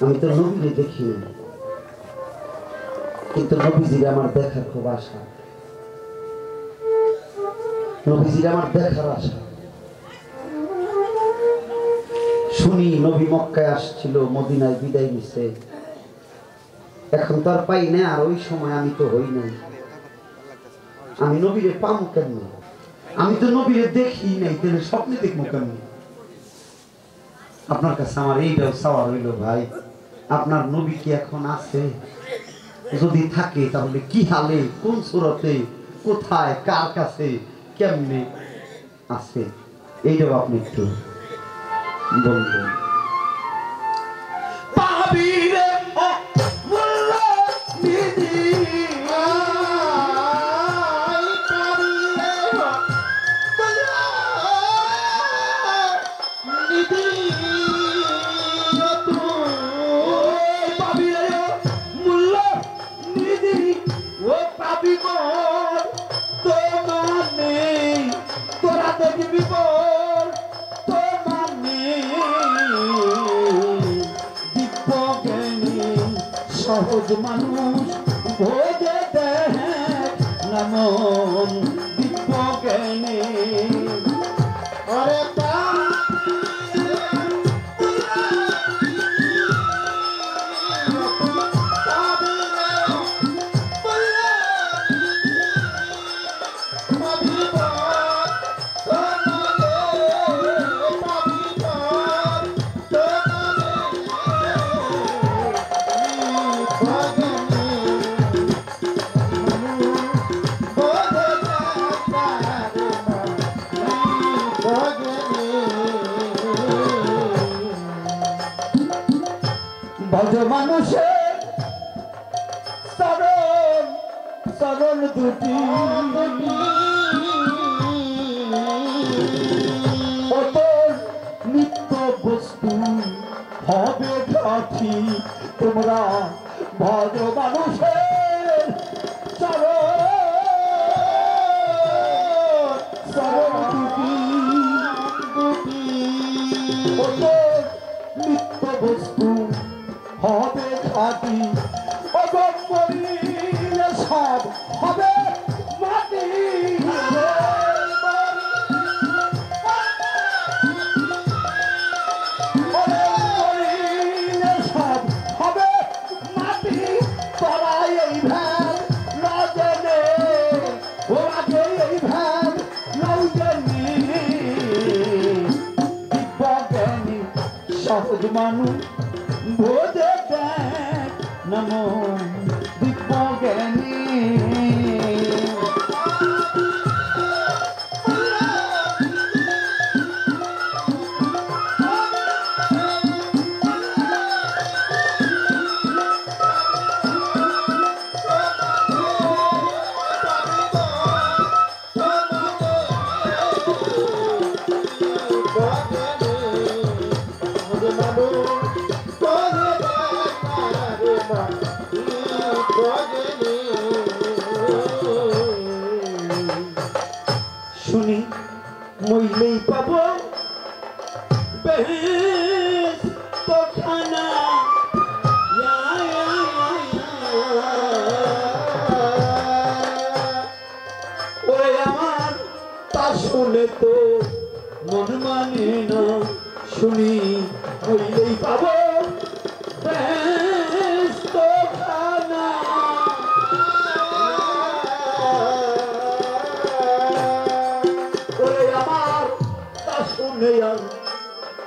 আমি তো নবীরে দেখি না, কিন্তু নবীজির আমার দেখার খুব আশা। নবীজির আমার দেখার আশা। শুনি নবী মক্কায় আসছিল, মদিনায় বিদায় নিছে। এখন তো আর পাই না, আর ওই সময় আমি তো হই নাই। আমি নবীরে পামু কেন? আমি তো নবীরে দেখি নাই, তাহলে স্বপ্নে দেখবো কেন? আপনার কাছে আমার এইটাও চাওয়া হইল, ভাই, আপনার নবী কি এখন আছে? যদি থাকে তাহলে কি হালে, কোন সুরতে, কোথায়, কার কাছে, কেমনে আছে, এইটাও আপনি একটু বলবেন। সহজ মানুষ ভোজে দেখ নমন দিব্য জ্ঞানে আরে ভজ মানুষের চরণ চরণ দুটি অতল নিত্য বস্তু হবে সাথী তোমরা ভজ মানুষের চরণ চরণ দুটি অতল নিত্য বস্তু হবে খাটি অগম্বরীর সব হবে মাটি সব হবে মাটি তলায় এই ভ্যান লজনে ও আগে এই ভ্যান লজনে দিব্যজ্ঞানী সহজ মানুষ ভোজে দেখ নমো দিব্য জ্ঞানী শুনি মইলেই পাব বেহেশত খানা ওরে আমার তা শুনে তো মন মানে না শুনি মইলেই পাব বেহেশত খানা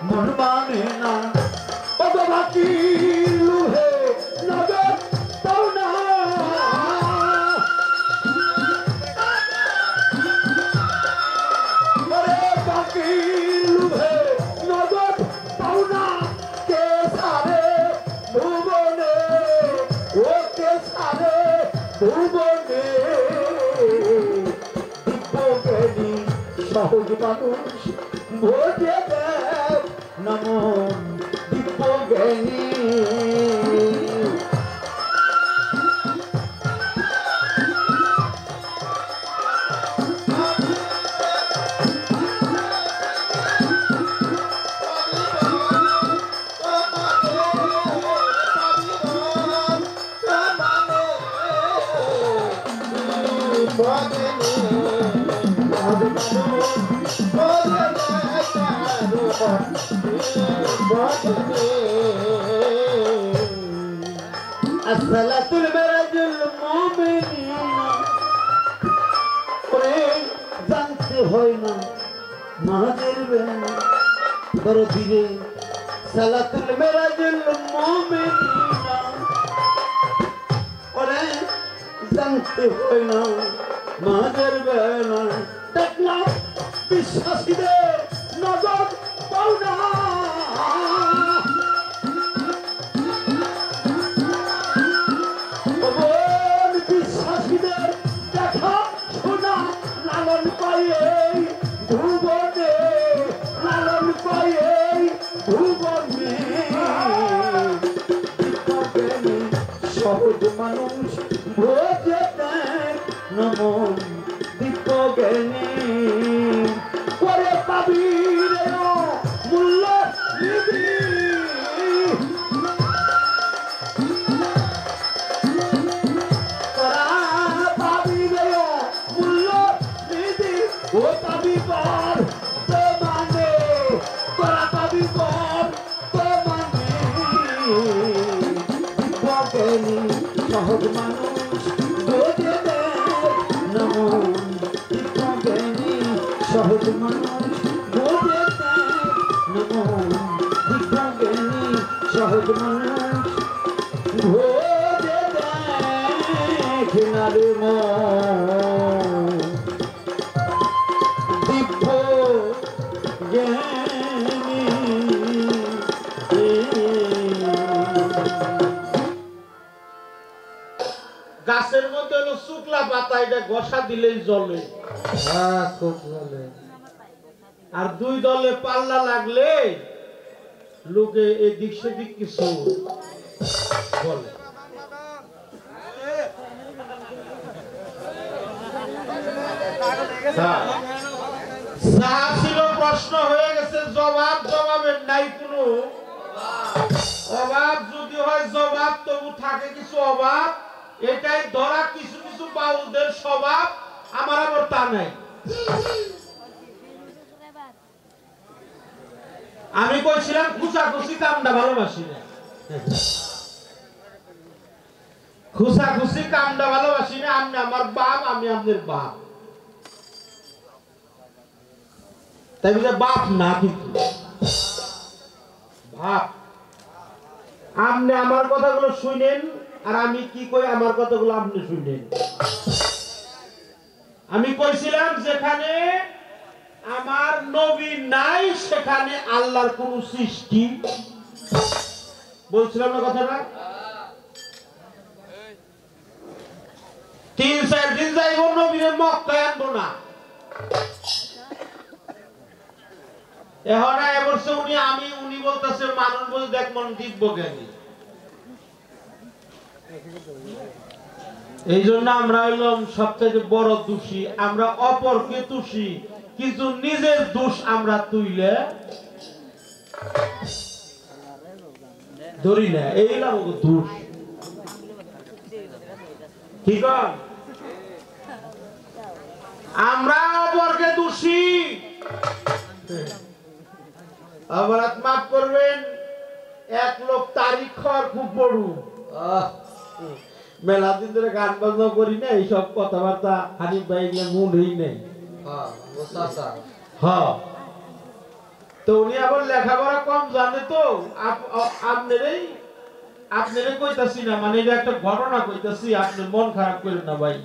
মন মানে না বাকি লুহে নগদ পাওনা বাকি লুহে নগদ পাওনা কে সারে ভুবনে ও কে সারে ভুবনে দিব্যজ্ঞানী সহজ মানুষ ভোজে দেব নমো দিব্য জ্ঞানী আসসালাতুল মেরাজুল মুমিনিনা ওরে জানতে হয় না মাঝের বেলা বড় ধীরে সালাতুল মেরাজুল মুমিনিনা ওরে জানতে হয় না মাঝের বেলা দেখলাম বিশ্বাসীদের নগদ পাওনা বিশ্বাসীদের দেখা শোনা লালন পায়ে ভুবনে লালন পায়ে ভুবনে সহজ মানুষ ভোজে দেখ নমন দিব্য জ্ঞানী করে পাবি রে মূল্য নিবি সহজ মানুষ বোঝে না মন জ্ঞানী সহজ মানুষ বোঝে না মন জ্ঞানী সহজ মানুষ বোঝে না রে মন দিব্য জ্ঞানী গাছের মধ্যে হলো শুকলা পাতা, এটা ঘষা দিলেই জ্বলে। খুব ভালো আর দুই দলে পাল্লা লাগলে লোকে এদিক সেদিক কিছু বলে। যা ছিল প্রশ্ন হয়ে গেছে, জবাবের নাই কোনো অভাব। যদি হয় জবাব, তবু থাকে কিছু অভাব। এটাই ধরা কিছু কিছু বাউলদের স্বভাব, আমার আবার তা নাই। আমি কইছিলাম খুশাখুশি কামটা ভালোবাসি না, খুশাখুশি কামটা ভালোবাসি না। আপনি আমার বাপ, আমি আপনার বাপ, তাই বুঝে বাপ না, কিন্তু বাপ। আপনি আমার কথাগুলো শুনেন, আর আমি কি কই আমার কথাগুলো আপনি শুনেন। আমি কইছিলাম যেখানে আমার নবী নাই, সেখানে আল্লাহর কোন সৃষ্টি। বলছিলাম না কথাটা? 3-4 দিন যাইব, নবীরে মক্কায় আনবো না। এখন এবছর উনি বলতেছে, মানুষ বলে দেখ মন দিব্য জ্ঞানী। এই জন্য আমরা হইলাম সবচেয়ে বড় দোষী। আমরা অপরকে দোষী, কিন্তু নিজের দোষ আমরা তুইলে ধরি না। এই হলো দোষ। ঠিক আছে, আমরা অপরকে দোষী। অপরাধ মাফ করবেন। এক লোক তারিখ খাওয়ার খুব বড়, মেলা দিন ধরে গান বাজনা করি না, এইসব কথাবার্তা হানিফ ভাই মনেই নেই। তো উনি আবার লেখাপড়া কম জানে, তো আপনারই কইতাছি না, মানে এটা একটা ঘটনা কইতাছি, আপনি মন খারাপ করেন না ভাই।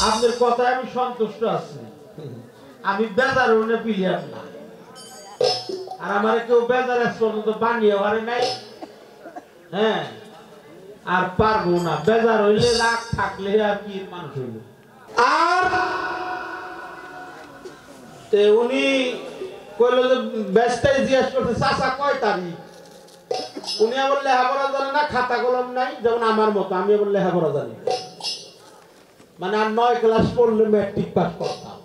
আপনার কথায় আমি সন্তুষ্ট আছি, আমি বেজার উনি পিলিয়ার না। আর আমার কেউ বেজার পর্যন্ত বানিয়ে পারে নাই, হ্যাঁ, আর পারবো না। বেজার হইলে রাগ থাকলে আর কি মানুষ হইল। আর উনি কইল যে ব্যস্তায় জিজ্ঞেস করছে, চাচা কয় তারিখ? উনি আবার লেখাপড়া জানে না, খাতা কলম নাই, যেমন আমার মতো। আমি আবার লেখাপড়া জানি, মানে আর 9 ক্লাস পড়লে ম্যাট্রিক পাস করতাম।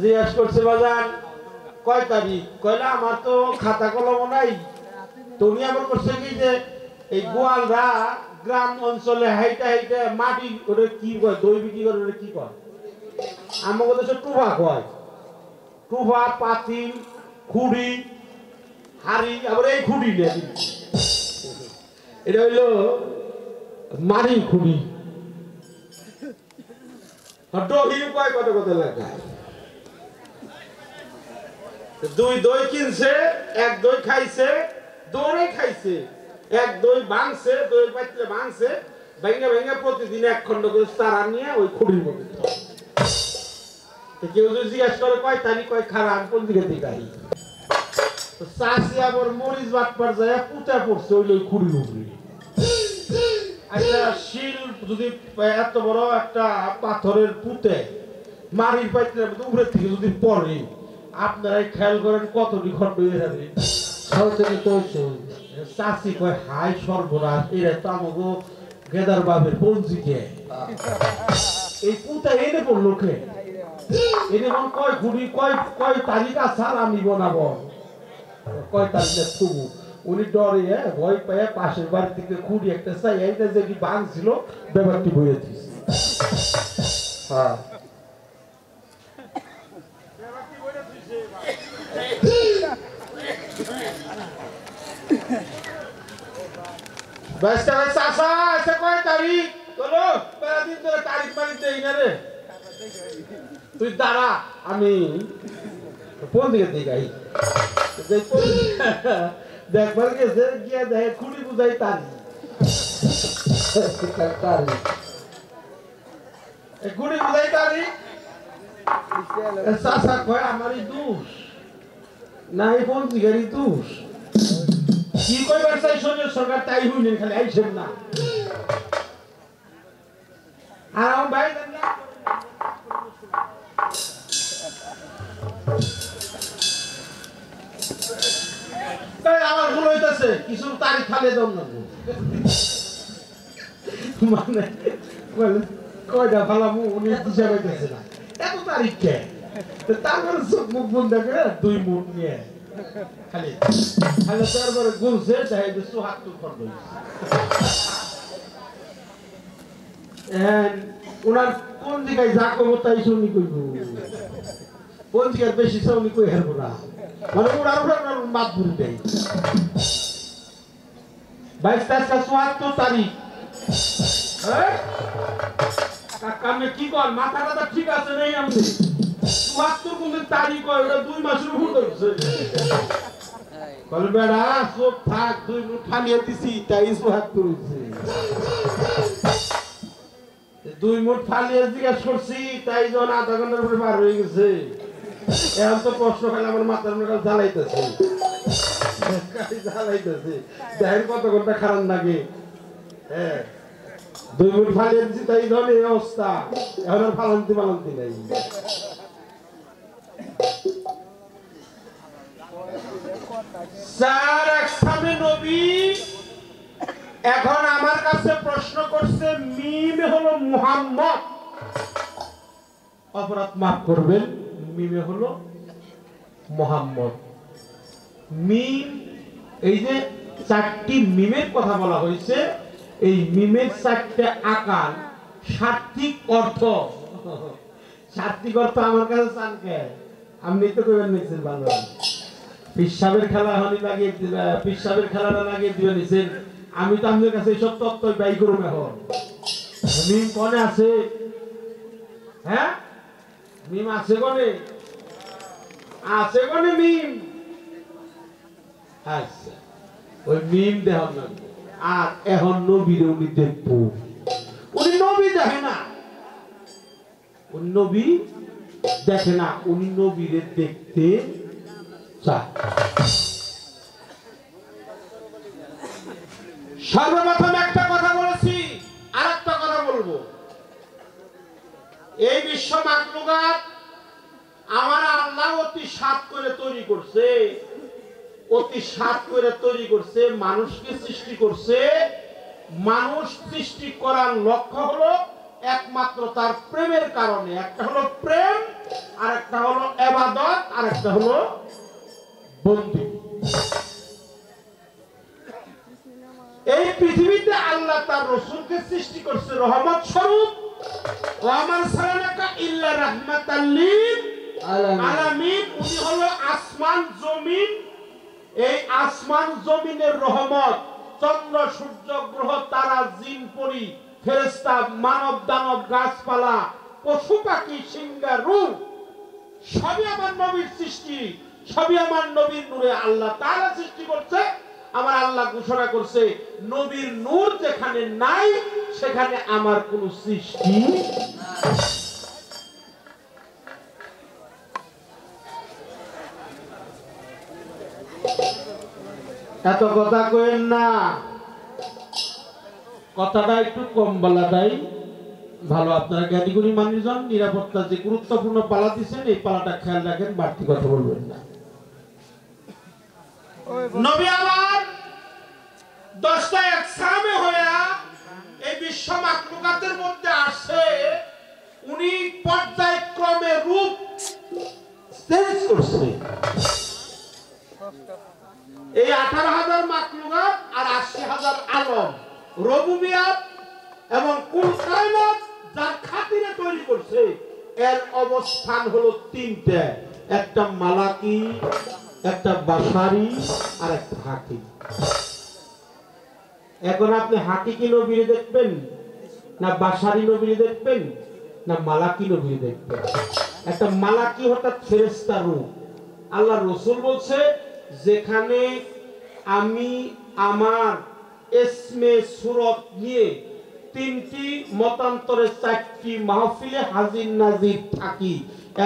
জিজ্ঞেস করছে, বাজান কয় তারিখ? কইলা আমার তো খাতা কলম নাই। তুমি আবার করছে কি যে এই গোয়ালরা গ্রাম অঞ্চলে হাইটা হাইটা মাটি, ওটা কি কয়, দই বিক্রি করে, ওটা কি কয়? আমাকে দেশে টুবা কয়। টুবা, পাতিল, খুঁড়ি, হাড়ি, আবার এই খুঁড়ি নেই, এটা হইলো মারি খুঁড়ি। কয় কত কত লাগায়। দুই দই কিনছে, এক দই খাইছে, দৌড়ে খাইছে, এক দই ভাঙছে, দই পাইতে ভাঙছে, ভেঙে ভেঙে প্রতিদিন 1 খন্ড করে চারা নিয়ে ওই খুঁড়ির মধ্যে। কেউ যদি জিজ্ঞেস করে কয় তারিখ, কয় খারাপ কোন দিকে দিকাই। চাষি আবার মরিচ বাটপার যায় পুঁতে পড়ছে ওই খুঁড়ির উপরে। একটা শিল যদি এত বড় একটা পাথরের পুঁতে মাটির পাইতে উপরের থেকে যদি পড়ে, আপনারাই খেয়াল করেন কতটি খন্ড হয়ে যাবে। চাষি কয় হাই সর্বনাশ, এরা তো আমাকে গেদার বাপের পঞ্জিকে এই পুঁতে এনে পড়লো খে। এনে কয় খুঁড়ি, কয় তারিখ আসার আমি বানাবো, কয় তারিখে খুবু। উনি ডরে ভয় পায় পাশের বাড়ি থেকে খুঁড়ি একটা চাই, এইটা যে ভাঙছিল ব্যাপারটি বইয়ে দিচ্ছে। হ্যাঁ, ব্যস্ত হয়েছে আসা আছে কয় তারিখ বলো দিন ধরে তারিখ মারিখ দেই না রে তুই দাঁড়া আমি কোন দিকে দিগাই দেখবার গেছে গিয়ে দেখে খুঁড়ি বুঝাই তারিখ খুঁড়ি বুঝাই তারিখ চাষা কয় আমারই দোষ না এই পঞ্জিকারই দোষ কি কইবার চাই সরকার তাই হইলেন খালি আইছেন না আর আমার ভাই তাই আমার ভুল হইতাছে কিছু তারিখ খালে দম না মানে কয়টা ফালামু উনি দিশা পাইতেছে না এত তারিখ কে তারপরে চোখ মুখ বন্ধ করে 2 মুঠ নিয়ে খালি খালি তারপরে গুলছে তাই যে হাত তো খন্ড উনার কোন দিকে যা কব তাই শুনি কইব কোন দিকে বেশি শুনি কই হেরব না মানে উনার উনার মাত বুড়ি দেই 22/74 তারিখ হ্যাঁ কাকা মে কি কর মাথাটা ঠিক আছে নাই আমনে 74 কোন তারিখ কয় ওটা 2 মাসের উপর হইছে কল বেড়া সব থাক 2 মুঠ খালিয়ে দিছি তাই 74 হইছে 2 মুঠ ফালিয়ে জিজ্ঞাসা করছি তাই যখন আধা ঘন্টার উপরে পার হয়ে গেছে এখন তো প্রশ্ন খালি আমার মাথার মধ্যে জ্বালাইতেছে দেখেন কত ঘন্টা খারাপ লাগে হ্যাঁ 2 মুঠ ফালিয়ে দিচ্ছি তাই ধরে এই অবস্থা এখন আর ফালান্তি নাই স্যার একসামে নবী এখন আমার কাছে প্রশ্ন করছে মিমে হলো মুহাম্মদ অপরাধ মাফ করবেন মিমে হলো মুহাম্মদ মিম এই যে 4টি মিমের কথা বলা হয়েছে এই মিমের 4টা আকার সার্থিক অর্থ আমার কাছে চান কে আপনি তো কইবেন নিছেন ভালো পিসাবের খেলা হলি লাগিয়ে পিসাবের খেলাটা লাগিয়ে দিয়ে নিছেন আমি তো আপনাদের কাছে সব তত্ত্ব ব্যয় করব এখন মিম কোনে আছে হ্যাঁ মিম আছে কোনে মিম আচ্ছা ওই মিম দেখান না আর এখন নবীর উনি দেখবো উনি নবী দেখে না উনি নবীরে দেখতে চায় সর্বপ্রথম একটা কথা বলেছি আরেকটা কথা বলবো এই বিশ্ব মাখলুকাত আমার আল্লাহ অতি সাত করে তৈরি করছে মানুষকে সৃষ্টি করছে মানুষ সৃষ্টি করার লক্ষ্য হলো একমাত্র তার প্রেমের কারণে একটা হলো প্রেম আর একটা হলো ইবাদত আর একটা হলো বন্দি এই পৃথিবীতে আল্লাহ তার রাসূলকে সৃষ্টি করছে রহমত স্বরূপ ওয়া মা সালানাকা ইল্লা রাহমাতাল লিল আলামিন উনি হলো আসমান জমিন এই আসমান জমিনের রহমত চন্দ্র সূর্য গ্রহ তারা জিন পরি ফেরেশতা মানব দানব গাছপালা পশু পাখি সিংহা রূপ সবই আমার নবীর সৃষ্টি সবই আমার নবীর নূরে আল্লাহ তাআলা সৃষ্টি করছে আমার আল্লাহ ঘোষণা করছে নবীর নূর যেখানে নাই সেখানে আমার কোনো সৃষ্টি এত কথা কইেন না কথাটা একটু কম বলা দেয় ভালো আপনারা জ্ঞানীগুণী মানুষজন নিরাপত্তা যে গুরুত্বপূর্ণ পালা দিচ্ছেন এই পালাটা খেয়াল রাখেন বাড়তি কথা বলবেন না নবী আমার 10টা একসামে হইয়া এই বিশ্ব মাখলুকাতের মধ্যে আসে উনি পর্যায়ক্রমে রূপ চেঞ্জ করছে এই 18,000 মাখলুকাত আর 80,000 আলম রবুবিয়াত এবং কুল কায়নাত যার খাতিরে তৈরি করছে এর অবস্থান হলো 3টা একটা মালাকি একটা বাশারি আর একটা হাকিম এখন আপনি হাকিকি নবীরে দেখবেন না বাশারি নবীরে দেখবেন না মালাকি নবীরে দেখবেন? একটা মালাকি অর্থাৎ ফেরেশতা রূপ। আল্লাহ রাসূল বলছে যেখানে আমি আমার ইসমে সূরত নিয়ে 3টি মতান্তরে 4টি মাহফিলে হাজির নাজির থাকি,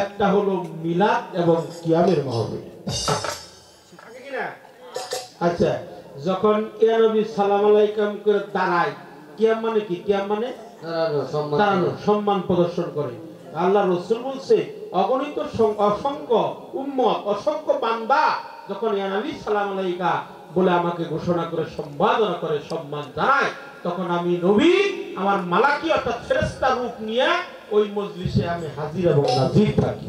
একটা হলো মিলাদ এবং কিয়ামের মাহফিল। থাকে কি না? আচ্ছা, যখন ইয়া নবী সালাম আলাইকুম করে দাঁড়ায়, কিয়াম মানে কি? কিয়াম মানে দাঁড়ানো, সম্মান প্রদর্শন করে। আল্লাহ রাসূল বলছে অগণিত অসংখ্য উম্মত, অসংখ্য বান্দা যখন ইয়া নবী সালাম আলাইকা বলে আমাকে ঘোষণা করে সম্বোধনা করে সম্মান জানায়, তখন আমি নবী আমার মালাকি অর্থাৎ ফেরেশতা রূপ নিয়ে ওই মজলিসে আমি হাজির এবং নাজির থাকি।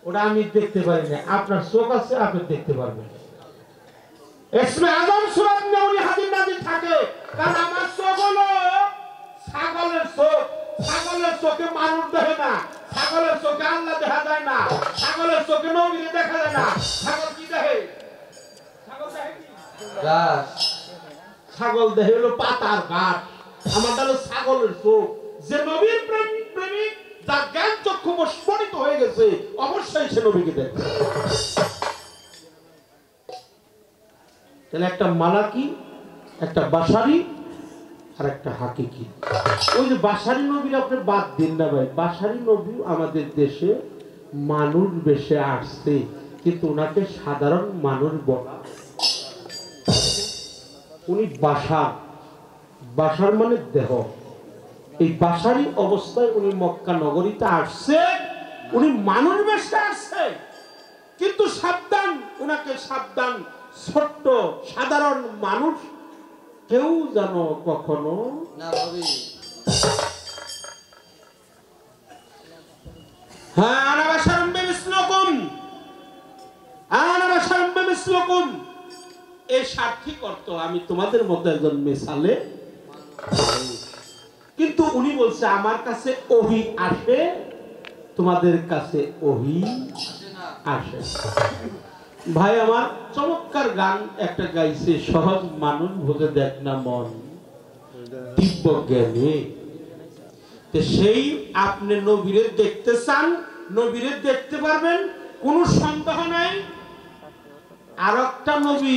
ওটা আমি দেখতে পারি না, আপনার চোখ আছে, আপনি দেখতে পারবেন। ইসমে আযম সূরাত নিয়ে উনি হাজির নাজির থাকে, কারণ আমার চোখ হলো ছাগলের চোখ। ছাগলের চোখে মানুষ দেখে না, ছাগলের চোখে আল্লাহ দেখা যায় না, ছাগলের চোখে নবীকে দেখা যায় না। ছাগল কি দেখে? ছাগল দেখে কি? গাছ। ছাগল দেখে হলো পাতার গাছ। আমারটা হলো ছাগলের চোখ। যে নবীর প্রেমিক, যার জ্ঞান চক্ষু প্রস্ফুটিত হয়ে গেছে, অবশ্যই সে নবীকে দেখবে। তাহলে একটা মালাকি, একটা বাশারি আর একটা হাকিকি। ওই যে বাশারি নবীর আপনি বাদ দিন না ভাই, বাশারি নবী আমাদের দেশে মানুষ বেশে আসছে, কিন্তু ওনাকে সাধারণ মানুষ বলা। উনি বাশার, বাশার মানে দেহ। এই বাশারি অবস্থায় উনি মক্কা নগরীতে আসছে, উনি মানুষ বেশে আসছে, কিন্তু সাবধান, ওনাকে সাবধান, ছোট্ট সাধারণ মানুষ কেউ যেন কখনো না ভাবি। হ্যাঁ, আনা বাশারুম বিমিসলুকুম, আনা বাশারুম বিমিসলুকুম, এই সার্থক অর্থ আমি তোমাদের মতো একজন মিসালে। কিন্তু উনি বলছে আমার কাছে ওহী আসে, তোমাদের কাছে ওহী আসে না। ভাই আমার চমৎকার গান একটা গাইছে, সহজ মানুষ বোঝে দেখ না মন দিব্য জ্ঞানী। সেই আপনি নবীরে দেখতে চান, নবীরে দেখতে পারবেন, কোনো সন্দেহ নাই। আরেকটা নবী,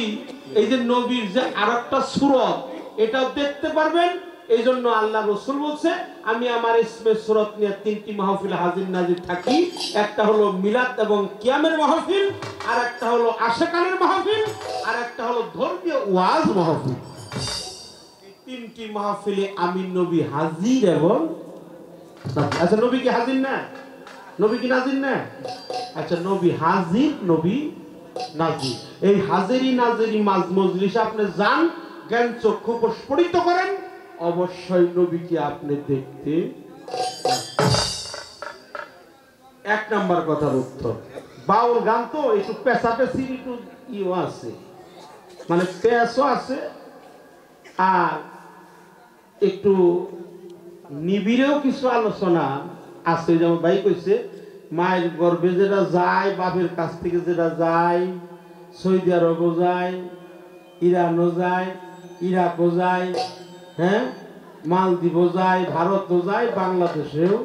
এই যে নবীর যে আরেকটা সূরত, এটাও দেখতে পারবেন। এই জন্য আল্লাহ রাসূল বলছে আমি আমার ইসমে সূরত নিয়ে 3টি মাহফিলে হাজির নাজির থাকি, একটা হলো মিলাদ এবং কিয়ামের মাহফিল, আর একটা হলো আশিকানের মাহফিল, আর একটা হলো ধর্মীয় ওয়াজ মাহফিল। এই 3টি মাহফিলে আমি নবী হাজির এবং আচ্ছা নবী কি হাজির না? নবী কি নাজির না? আচ্ছা নবী হাজির, নবী নাজির। এই হাজিরি নাজিরি মজলিসে আপনি যান, জ্ঞান চক্ষু প্রস্ফুটিত করেন, অবশ্যই নবীকে আপনি দেখতে। 1 নাম্বার কথার উত্তর। বাউল গান তো একটু পেশাপেশি একটু ইও আছে, মানে পেশও আছে, আর একটু নিবিড়েও কিছু আলোচনা আছে। যেমন ভাই কইছে মায়ের গর্ভে যেটা যায়, বাপের কাছ থেকে যেটা যায়, সৌদি আরবও যায়, ইরানও যায়, ইরাকও যায়, হ্যাঁ, মালদ্বীপও যায়, ভারতও যায়, বাংলাদেশেও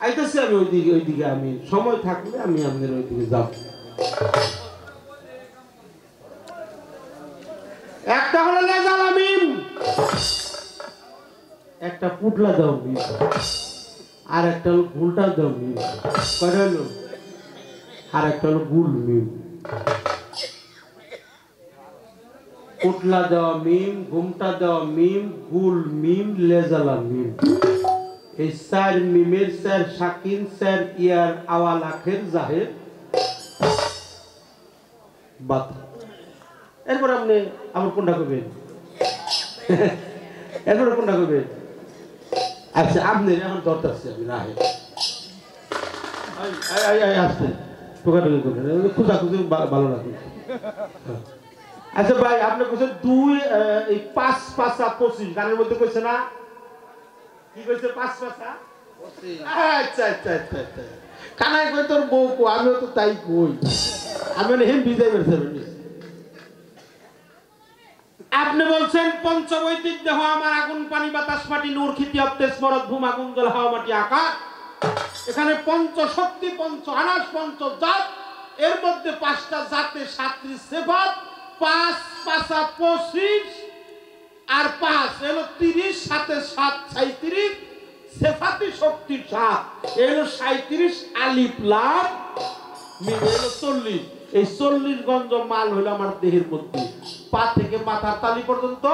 আইতেছি। আমি ওইদিকে আমি সময় থাকলে আমি আপনার ওইদিকে যাব। একটা হলো লেজাল আমিন, একটা পুটলা দাও মিম, আর একটা হলো গুলটা দাও মিম। কয়টা হলো? আর একটা হলো গুল মিম। পুটলা দেওয়া মিম, ঘুমটা দেওয়া মিম, গুল মিম, লেজালা মিম। এই 4 মিমের 4 সাকিন, 4 ইয়ার আওয়াল আখের জাহের বাত। এরপর আপনি আবার কোনটা করবেন? এরপরে কোনটা করবেন? আচ্ছা আপনি এখন ধরতেছি আমি রাহে আসতে টোকাটুকি করবেন, খোঁজাখুঁজি ভালো লাগে। আচ্ছা ভাই আপনি কইছেন 2 এই 5 5 25 গানের মধ্যে কইছে না? কি কইছে 5 5 আচ্ছা আচ্ছা আচ্ছা আচ্ছা কানাই কই তোর বউ কো, আমিও তো তাই কই, আমি হেম বিজয় করতে পারি। আপনি বলছেন পঞ্চবৈদিক দেহ আমার, আগুন পানি বাতাস মাটি নূর খিতি অপ্তেজ মরদ ভূম আগুন জল হাওয়া মাটি আকাশ। এখানে পঞ্চ শক্তি, পঞ্চ আনাস, পঞ্চ জাত, এর মধ্যে 5টা জাতে 37 সিফাত, 5 পাঁচা 25 আর 5 হলো 30, 7 এ 7 37, সিফাতি শক্তি 7 হলো 37, আলিফ লাম মিম হলো 40। এই 40 গঞ্জ মাল হলো আমার দেহের মধ্যে, পা থেকে মাথার তালি পর্যন্ত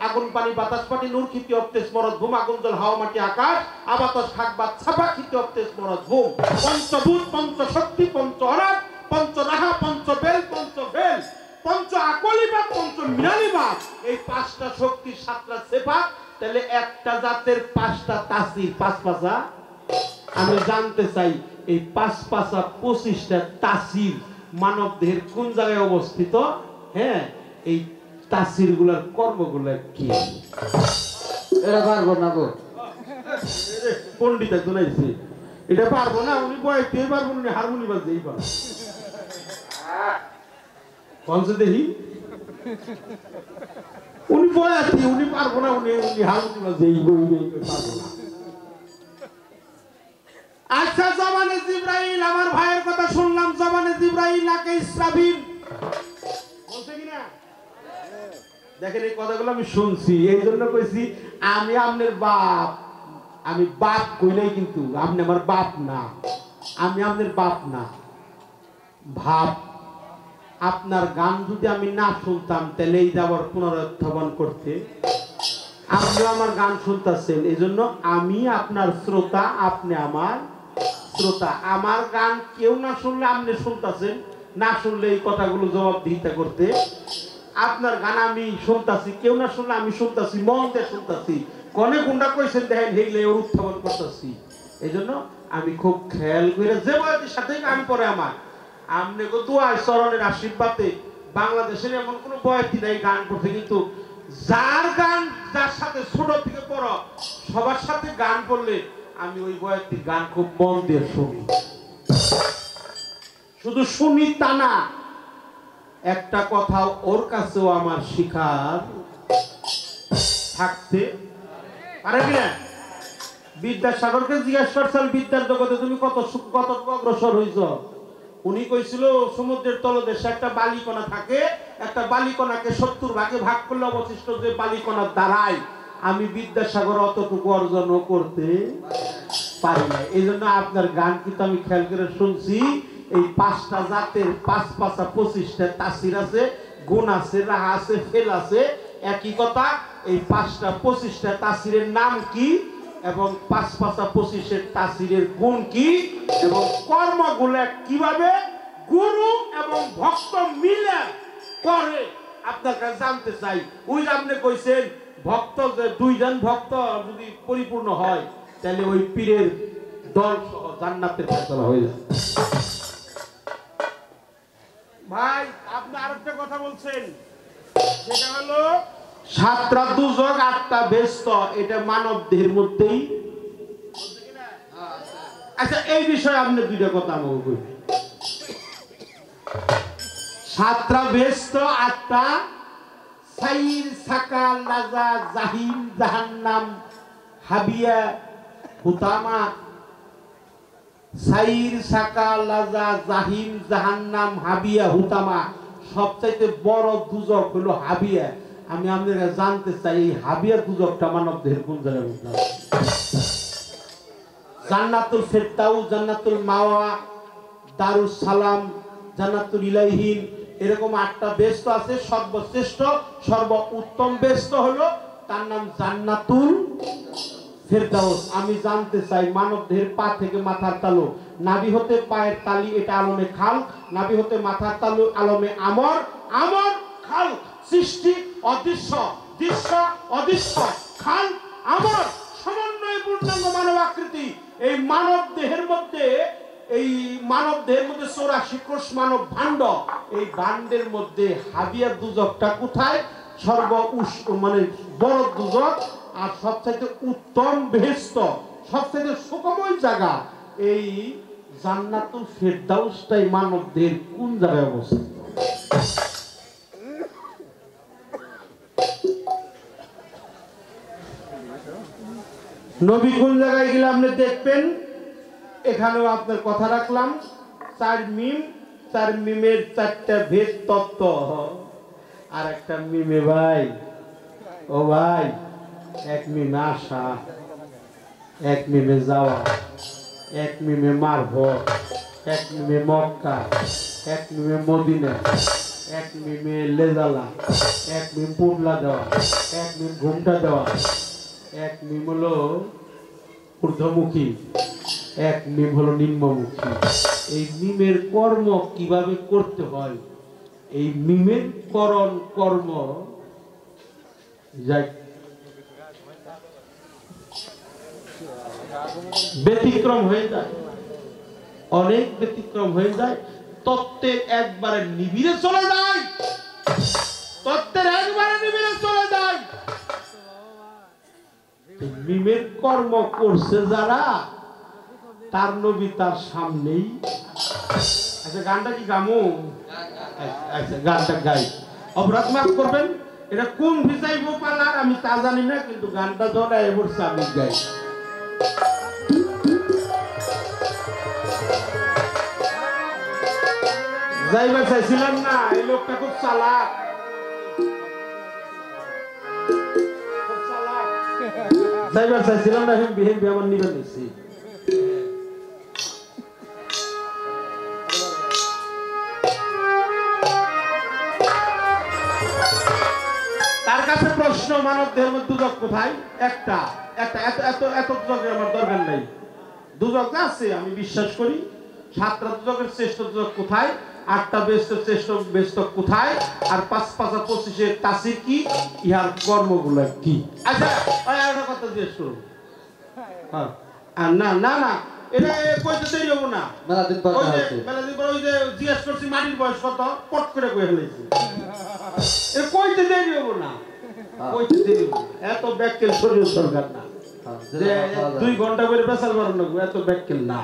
আগুন পানি বাতাস পানি নূর খিতি অপ্তেজ মরদ ভূম আগুন জল হাওয়া মাটি আকাশ আবাতাস খাকবাত ছাপা খিতি অপ্তেজ মরদ ভূম। পঞ্চভূত, পঞ্চ শক্তি, পঞ্চ অনাথ, পঞ্চ রাহা, পঞ্চ বেল, পঞ্চ ভেল, পঞ্চ আকলিবাদ, পঞ্চ মিনালিবাদ, এই 5টা শক্তি 7টা সিফাত। তাহলে একটা জাতের 5টা তাসির, 5 পাঁচা। আমি জানতে চাই এই 5 পাঁচা 25টা তাসির মানব দেহের কোন জায়গায় অবস্থিত? হ্যাঁ, এই তাসির গুলার কর্মগুলা কি? এরা পারবো না গো, পণ্ডিত একজন আইছে, এটা পারবো না। উনি বয়াইতেই পারবো না, হারমোনি বাজতেই পারবো। কনসে দেখি উনি বয়াতি, উনি পারবো না, উনি হারমোনি বাজতেই পারবো না। আচ্ছা, জবানে জিবরাইল, আমার ভাইয়ের কথা শুনলাম, জবানে জিবরাইল আকে ইসরাফিল বলছে কিনা? দেখেন এই কথাগুলো আমি শুনছি, এই জন্য কইছি আমি আপনার বাপ। আমি বাপ কইলেই কিন্তু আপনি আমার বাপ না, আমি আপনার বাপ না। ভাব আপনার গান যদি আমি না শুনতাম তাহলে এই যাবার পুনরুত্থাপন করতে আপনি আমার গান শুনতেছেন, এই জন্য আমি আপনার শ্রোতা, আপনি আমার শ্রোতা। আমার গান কেউ না শুনলে আপনি শুনতেছেন, না শুনলে এই কথাগুলো জবাবদিহিতা করতে। আপনার গান আমি শুনতাছি, কেউ না শুনলে আমি শুনতাছি, মন দিয়ে শুনতাছি। কনে গুন্ডা কইছেন দেখেন হেগলে ওর উত্থাপন করতেছি। এই জন্য আমি খুব খেয়াল করে যে বয়সের সাথে গান পড়ে আমার আমনে গো দুয়ায় চরণের আশীর্বাদে বাংলাদেশের এমন কোনো বয়সী নাই গান করতে, কিন্তু যার গান যার সাথে ছোট থেকে পড়ো সবার সাথে গান করলে আমি ওই বয়সী গান খুব মন দিয়ে শুনি। শুধু শুনি তা না, একটা কথা ওর কাছেও আমার শিখার থাকতে পারে কিনা। বিদ্যাসাগরকে জিজ্ঞাসা করছেন, বিদ্যার জগতে তুমি কত অগ্রসর হইছ? উনি কইছিল সমুদ্রের তলদেশে একটা বালিকণা থাকে, একটা বালিকণাকে 70 ভাগে ভাগ করলে অবশিষ্ট যে বালিকণার দ্বারাই আমি বিদ্যাসাগর অতটুকু অর্জনও করতে পারি না। এই জন্য আপনার গান কিন্তু আমি খেয়াল করে শুনছি। এই 5টা জাতের 5 পাঁচা 25টা তাসির আছে, গুণ আছে, রাহা আছে, ফেল আছে। একই কথা, এই 5টা 25টা তাসিরের নাম কি এবং 5 পাঁচা 25-এর তাসিরের গুণ কি এবং কর্মগুলো কিভাবে গুরু এবং ভক্ত মিলে করে আপনার কাছে জানতে চাই। ওই যে আপনি কইছেন ভক্ত, যে 2 জন ভক্ত যদি পরিপূর্ণ হয় তাহলে ওই পীরের দল সহ জান্নাতের ফয়সালা হয়ে যায়। ভাই আপনি আরেকটা কথা বলছেন, সেটা হলো 7টা দুজক 8টা ব্যস্ত, এটা মানব দেহের মধ্যেই। আচ্ছা, এই বিষয়ে আপনি 2টা কথা আমাকে কইবেন। 7টা ব্যস্ত, 8টা সাইর, সাকা, লাজা, জাহিম, জাহান্নাম, হাবিয়া, হুতামা। সাইর, সাকা, লাজা, জাহিম, জাহান্নাম, হাবিয়া, হুতামা। সবচাইতে বড় দুজক হলো হাবিয়া। আমি আপনারা জানতে চাই এই হাবিয়া দুজকটা মানব দেহের কোন জায়গায় মধ্যে? জান্নাতুল ফেরদাউস, জান্নাতুল মাওয়া, দারুস সালাম, জান্নাতুল ইলাইহিন, এরকম 8টা বেস্ত আছে। সর্বশ্রেষ্ঠ সর্ব উত্তম বেস্ত হলো তার নাম জান্নাতুল ফেরদাউস। আমি জানতে চাই মানব দেহের পা থেকে মাথার তালু, নাভি হতে পায়ের তালি, এটা আলমে খাল, নাভি হতে মাথার তালু আলমে আমর, আমর খাল, সৃষ্টি অদৃশ্য, দৃশ্য অদৃশ্য, খাল আমর, সমন্বয় পূর্ণাঙ্গ মানব আকৃতি। এই মানব দেহের মধ্যে 84 কোষ মানব ভাণ্ড। এই ভাণ্ডের মধ্যে হাবিয়া দুজকটা কোথায়? মানে বড় দুজক আর সবচাইতে উত্তম বেহেশত, সবচাইতে সুখময় জায়গা এই জান্নাতুল ফেরদাউসটাই মানবদের কোন জায়গায় অবস্থিত? নবী কোন জায়গায় গেলে আপনি দেখবেন, এখানেও আপনার কথা রাখলাম। 4 মিম, 4 মিমের 4টা ভেদ তত্ত্ব। আর একটা মিমে ভাই, ও ভাই, এক মিমে আসা, এক মিমে যাওয়া, এক মিমে মারভ, এক মিমে মক্কা, এক মিমে মদিনা, এক মিমে লেজালা, এক মিম পুটলা দেওয়া, এক মিম ঘুমটা দেওয়া, এক মিম হলো ঊর্ধ্বমুখী, এক মিম হলো নিম্নমুখী। এই মিমের কর্ম কিভাবে করতে হয়, এই মিমের করণ কর্ম যাই ব্যতিক্রম হয়ে যায়, অনেক ব্যতিক্রম হয়ে যায়। তত্ত্বের একবারে নিবিড়ে চলে যায়, তত্ত্বের একবারে নিবিড়ে চলে যায়। মিমের কর্ম করছে যারা, তার নবী তার সামনেই। আচ্ছা গানটা কি গামু? আচ্ছা গানটা গাই, অপরাধ মাফ করবেন। এটা কোন ভিজাইবো পালার আমি তা জানি না, কিন্তু গানটা ধরে বলছে আমি গাই। যাইবার চাইছিলাম না, এই লোকটা খুব চালাক, যাইবার চাইছিলাম না, হেম আমার নিবে নিছি। তার কাছে প্রশ্ন, মানব দেহের মধ্যে দুজক কোথায়? একটা একটা এত এত এত দুজকের আমার দরকার নাই। দুজক আছে আমি বিশ্বাস করি। 7টা দুজকের শ্রেষ্ঠ দুজক কোথায়? 8টা বেস্টের শ্রেষ্ঠ বেস্ট কোথায়? আর 5 5 25 তাসির কি, ইহার কর্মগুলো কি? আচ্ছা একটা কথা জিজ্ঞেস করুন। আর না না না, এটা কইতে দেরি হবো না। মেলাদিন পর ওই যে জিজ্ঞেস করছি মাটির বয়স কত, পট করে কয়ে ফেলেছি। এটা কইতে দেরি হবো না, কইতে দেরি হবো। এত ব্যাককেল শরীর সরকার না যে 2 ঘন্টা করে পেশাল বাড়ানো, এত ব্যাককেল না।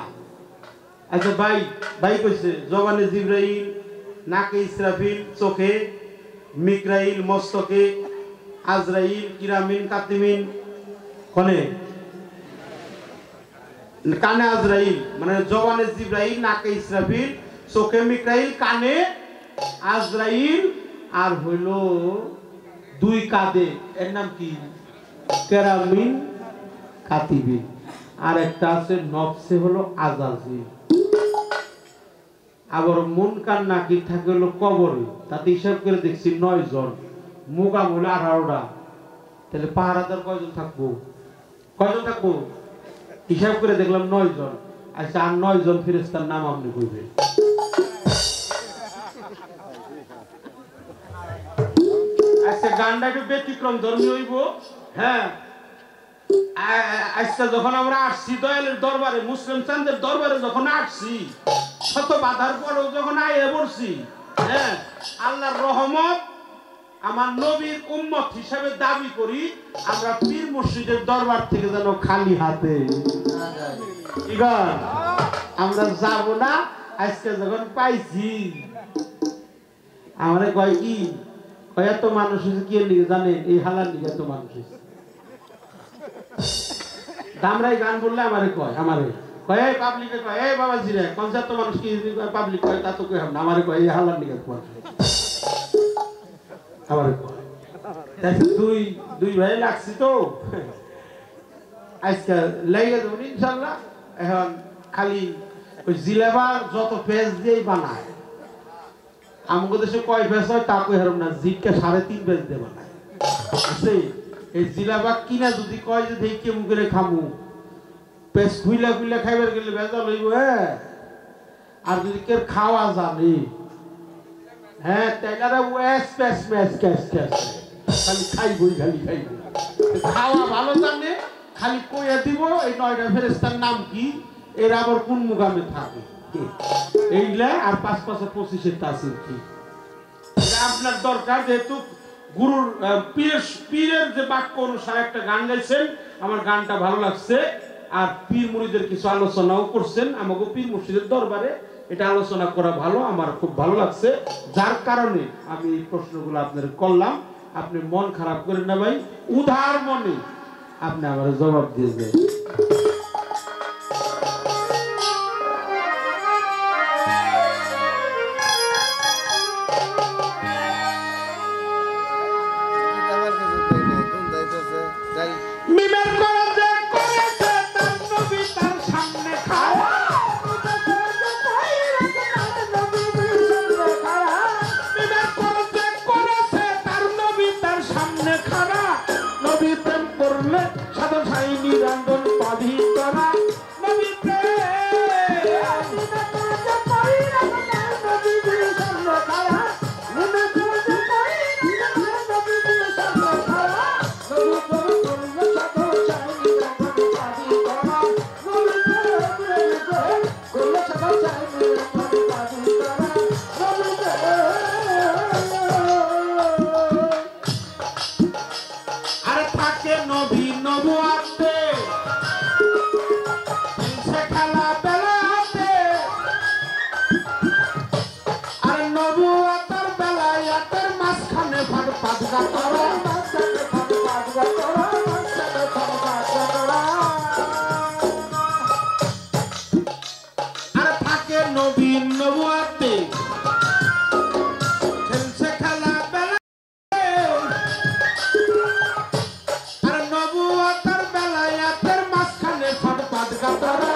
আচ্ছা ভাই, ভাই কইছে জবানে জিবরাইল, নাকে ইসরাফিল, চোখে মিকরাইল, মস্তকে আজরাইল, কিরামিন কাতিমিন, কোনে কানে আজরাইল, মানে জবানে জিবরাইল, নাকে ইসরাফিল, চোখে মিকরাইল, কানে আজরাইল, আর হইল 2 কাঁধে, এর নাম কি? কেরামিন কাতিবিন। আর একটা আছে নফসে, হলো আজাজিল। আবার মন কান নাকি থাকে হলো কবরে, তাতে হিসাব করে দেখছি 9 জন, মুগাম হলো 18টা। তাহলে পাহারাদার কয়জন থাকবো? কয়জন থাকবো? হিসাব করে দেখলাম 9 জন। আচ্ছা আর 9 জন ফেরেশতার নাম আপনি কইবেন। আচ্ছা গানটা একটু ব্যতিক্রম ধর্মী হইব। হ্যাঁ, আজকে যখন আমরা আসছি দয়ালের দরবারে, মুসলিম চাঁদের দরবারে যখন আসছি, শত বাধার পরেও যখন আইয়ে পড়ছি, হ্যাঁ, আল্লাহর রহমত, আমার নবীর উম্মত হিসাবে দাবি করি, আমরা পীর মুর্শিদের দরবার থেকে যেন খালি হাতে আমরা যাব না। আজকে যখন পাইছি, আমারে কয় কি, কয় এত মানুষ হয়েছে কি লিখে জানেন? এই হালার লিখে এত মানুষ হয়েছে। দামরাই গান বললে আমারে কয়, আমারে কয় এই পাবলিকে কয় এই বাবাজি রে কনসার্ট তো মানুষ কি পাবলিক কয়, তা তো কই না, আমারে কয় এই হালার লিখে মানুষ আমারে কয়। তাইছে দুই ভাই লাগছি তো আজকে লেগে দেব ইনশাআল্লাহ। এখন খালি ওই জিলেবার যত পেজ দিয়েই বানায়, আমাদের দেশে কয় পেজ হয় তা কই হারম না, জিটকে 3.5 পেজ দিয়ে বানায়। এই জিলাবা কিনা যদি কয় যে দেখি মুখে খামু, পেজ খুইলা খুইলা খাইবার গেলে বেজাল হইব। হ্যাঁ, আর যদি কেউ খাওয়া জানে, হ্যাঁ, তাইলারা ওয়েস পেস মেস ক্যাস ক্যাস খালি খাইবই, খালি খাইব। খাওয়া ভালো জানে, খালি কইয়া দিব এই 9টা ফেরেশতার নাম কি, এর আবার কোন মুকামে থাকে এইগুলা, আর 5 5 25 তাসির কি। আপনার দরকার, যেহেতু গুরুর পীরের যে বাক্য অনুসারে একটা গান গাইছেন, আমার গানটা ভালো লাগছে। আর পীর মুরিদের কিছু আলোচনাও করছেন আমাকে পীর মুর্শিদের দরবারে, এটা আলোচনা করা ভালো, আমার খুব ভালো লাগছে। যার কারণে আমি এই প্রশ্নগুলো আপনার করলাম। আপনি মন খারাপ করেন না ভাই, উদার মনে আপনি আমার জবাব দিয়ে দেন। মিমের করণ যে করেছে তার নবী তার সামনে খাড়া। মিমের করণ যে করেছে তার নবী তার সামনে খাড়া। নবী প্রেম করলে সাধু সাই নিরঞ্জন পাবি করা। নবী আর থাকে নবী নবুয়াতে সে খেলা বেলাতে। আর নবুয়াতের বেলায়াতের মাঝখানে ফাট পাদগা করা। আর থাকে নবী নবুয়াতে খেলছে খেলা বেলাতে। আর নবুয়াতের বেলায়াতের মাঝখানে ফাট পাদগা করা।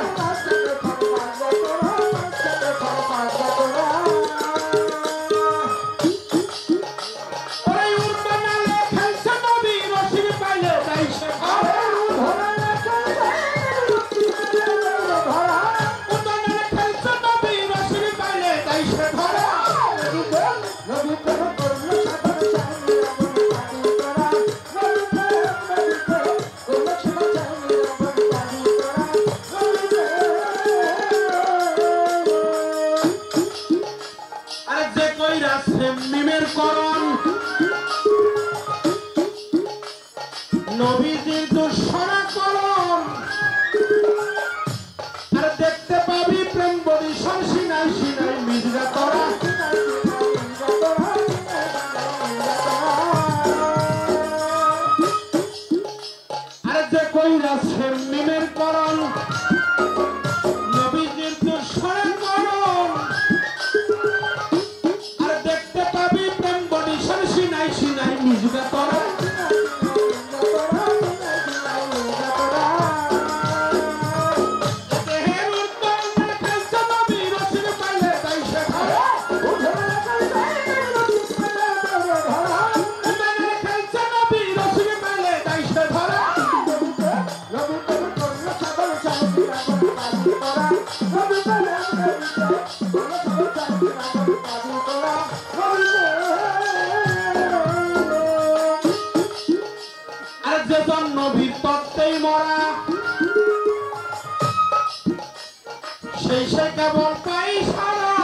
ওই উর্বনালে খেলছে নবী রশিদ পাইলে যাইছে ঘরে। উর্বনালে খেলছে নবী রশিদ পাইলে যাইছে ঘরে। আর যে কইরাছে মিমের করণ নবীজির দুঃসরা করণ। আর দেখতে পাবি প্রেম বরিশন সিনাই সিনাই মির্জা করা। আর যে কইরাছে মিমের করণ নবীজির দুঃসরা করণ। আর দেখতে পাবি প্রেম বরিশন সিনাই সিনাই মির্জা করা। দেহের উত্তর খেলছে নবী রশিদ পাইলে যাইছে ঘরে। উদানে খেলছে নবী রশিদ পাইলে যাইছে ঘরে। আর যেজন নবীর তত্ত্বেই মরা সেই সে কেবল পাই সারা।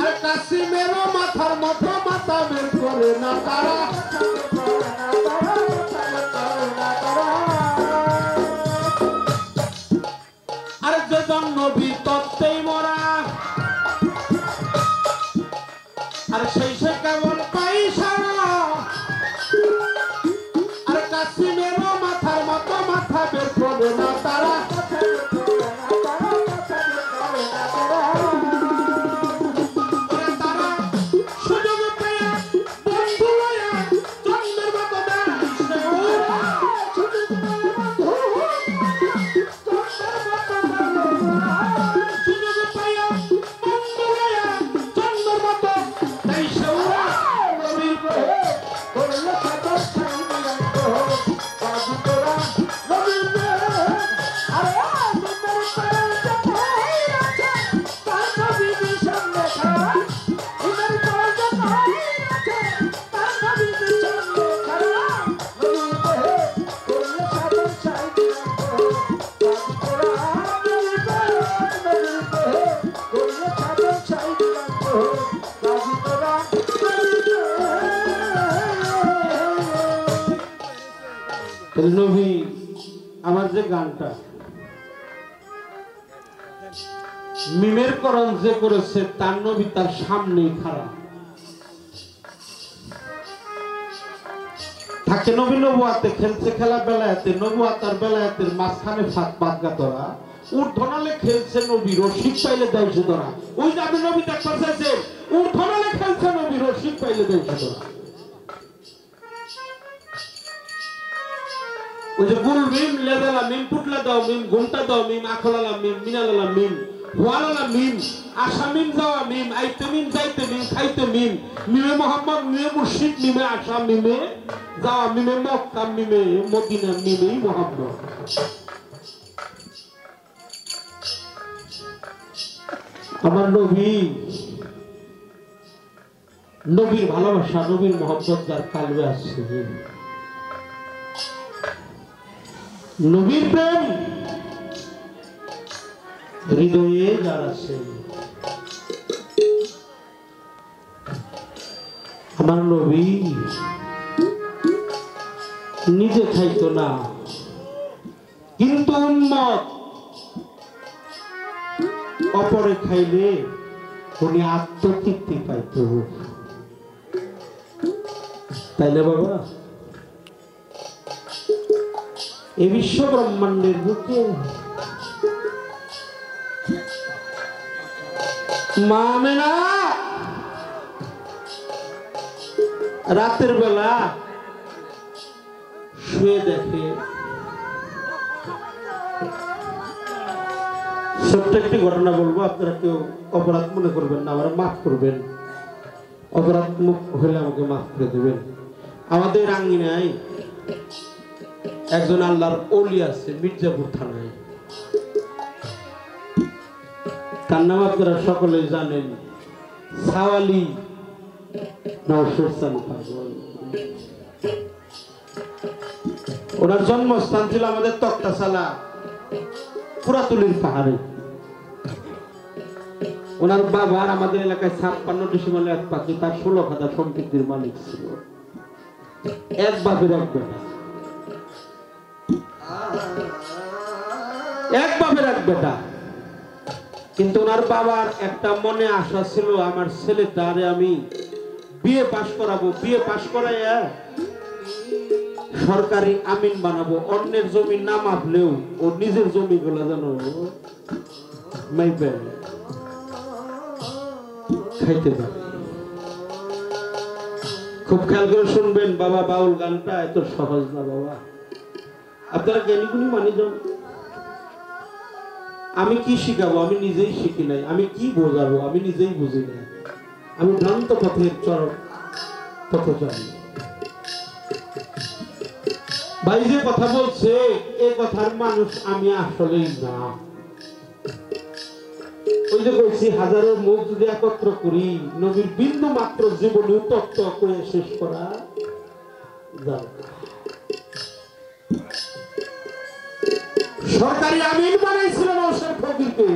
আর কাসিমেরও মাথার মতো মাথা বের করে না তারা। আর যেজন নবীর তত্ত্বেই মরা আর সেই সে কেবল পাই সারা। আর কাসিমেরও মাথার মতো মাথা বের করে না তারা। তারা সুযোগ পেয়ে বন্ধু লয়া চন্দ্রের মতো দেশে ওরা। সুযোগ পাইয়া বন্ধু লয়া চন্দ্রের মতো দেশে ওরা। নবীর নবী আমার যে গানটা মিমের করণ যে করেছে তার নবী তার সামনেই খাড়া। থাকে নবী নবুয়াতে খেলছে খেলা বেলায়াতে নবুয়াত আর বেলায়াতের মাঝখানে ফাঁক বাদগা তোরা উর্ধনালে খেলছে নবী রশিদ পাইলে দেয়ছে তোরা ওই যে আমি নবী দেখতে চাইছে উর্ধনালে খেলছে নবী রশিদ পাইলে দেয়ছে তোরা ওই যে গুল মিম লেদালা মিম পুটলা দাও মিম ঘুমটা দাও মিম আখলালা মিম মিনালালা মিম ওয়ালালা মিম আশা মিম যাওয়া মিম আইতে মিম যাইতে মিম খাইতে মিম মিমে মোহাম্মদ মিমে মুর্শিদ মিমে আশা মিমে যাওয়া মিমে মক্কা মিমে মদিনা মিমেই মোহাম্মদ আমার নবী নবীর ভালোবাসা নবীর মোহাম্মদ যার কালবে আছে নবীর প্রেম হৃদয়ে যার আছে আমার নবী নিজে খাইতো না কিন্তু উম্মত অপরে খাইলে উনি আত্মতৃপ্তি পাইত তাই না বাবা এই বিশ্ব ব্রহ্মাণ্ডের বুকে মা আমেনা রাতের বেলা শুয়ে দেখে ছোট্ট একটি ঘটনা বলবো আপনারা কেউ অপরাধ মনে করবেন না আমরা মাফ করবেন অপরাধ হলে আমাকে মাফ করে দেবেন আমাদের আঙ্গিনায় একজন আল্লাহর ওলি আছে মির্জাপুর থানায় তার নাম আপনারা সকলেই জানেন সাওয়ালি নওশরসান পাগল ওনার জন্মস্থান ছিল আমাদের তক্তাশালা পুরাতলির পাহাড়ে ওনার বাবার আমাদের এলাকায় 56 ডিসেম্বরে এক পাখি তার 16 খাতা সম্পত্তির মালিক ছিল এক বাপের এক বেটা এক বাপের এক বেটা কিন্তু ওনার বাবার একটা মনে আশা ছিল আমার ছেলেটারে আমি বিয়ে পাশ করাবো বিয়ে পাশ করাইয়া সরকারি আমিন বানাবো অন্যের জমি না মাপলেও ও নিজের জমিগুলো যেন মাইপে খাইতে পারে খুব খেয়াল করে শুনবেন বাবা বাউল গানটা এত সহজ না বাবা আপনারা জ্ঞানীগুলি মানি যান আমি কি শিখাবো আমি নিজেই শিখি নাই আমি কি বোঝাবো আমি নিজেই বুঝি নাই আমি ভ্রান্ত পথের চরম পথচারী ভাই যে কথা বলছে এই কথার মানুষ আমি আসলেই না ওই যে বলছি হাজারো মুখ যদি একত্র করি নবীর বিন্দু মাত্র জীবনী তত্ত্ব করে শেষ করা যাবে সরকারি আমিন বানাইছিল নওশাদ ফকিরকে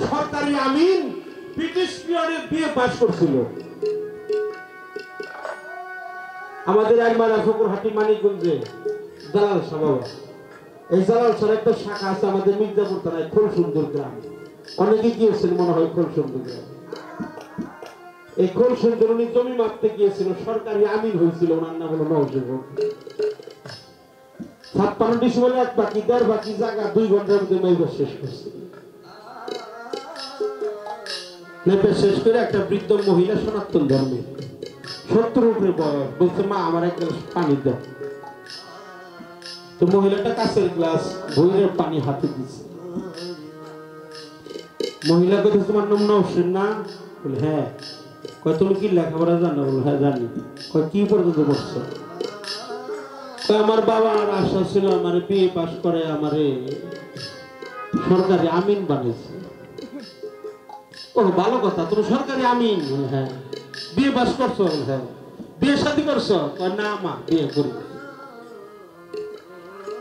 সরকারি আমিন ব্রিটিশ পিরিয়ডে বিয়ে পাস করছিল আমাদের একবার ফকরহাটি মানিকগঞ্জে জালাল শাহ বাবা এই জালাল শাহ একটা শাখা আছে আমাদের মির্জাপুর থানায় খোলসুন্দর গ্রাম অনেকে গিয়েছেন মনে হয় খোলসুন্দর গ্রাম এই খোলসুন্দর উনি জমি মাপতে গিয়েছিল সরকারি আমিন হয়েছিল ওনার নাম হলো নওশাদ ফকির 56 ডিসেম্বরে এক বাকি 1.5 বাকি জায়গা 2 ঘন্টার মধ্যে মেয়েটা শেষ করছে মেয়েটা শেষ করে একটা বৃদ্ধ মহিলা সনাতন ধর্মে 70 উপরে বয়স বলছে মা আমার এক গ্লাস পানি দাও তো মহিলাটা কাঁচের গ্লাস ভৈরের পানি হাতে দিচ্ছে মহিলা কথা তোমার নাম নওশাদ না বলে হ্যাঁ কয় তুমি কি লেখাপড়া জানো বলে হ্যাঁ জানি কয় কি পর্যন্ত পড়ছো আমার বাবার আশা ছিল আমার বিয়ে পাস করে আমারে সরকারি আমিন বানিয়েছে ও ভালো কথা তুমি সরকারি আমিন হ্যাঁ বিয়ে পাস করছো হ্যাঁ বিয়ে শাদী করছো না মা বিয়ে করি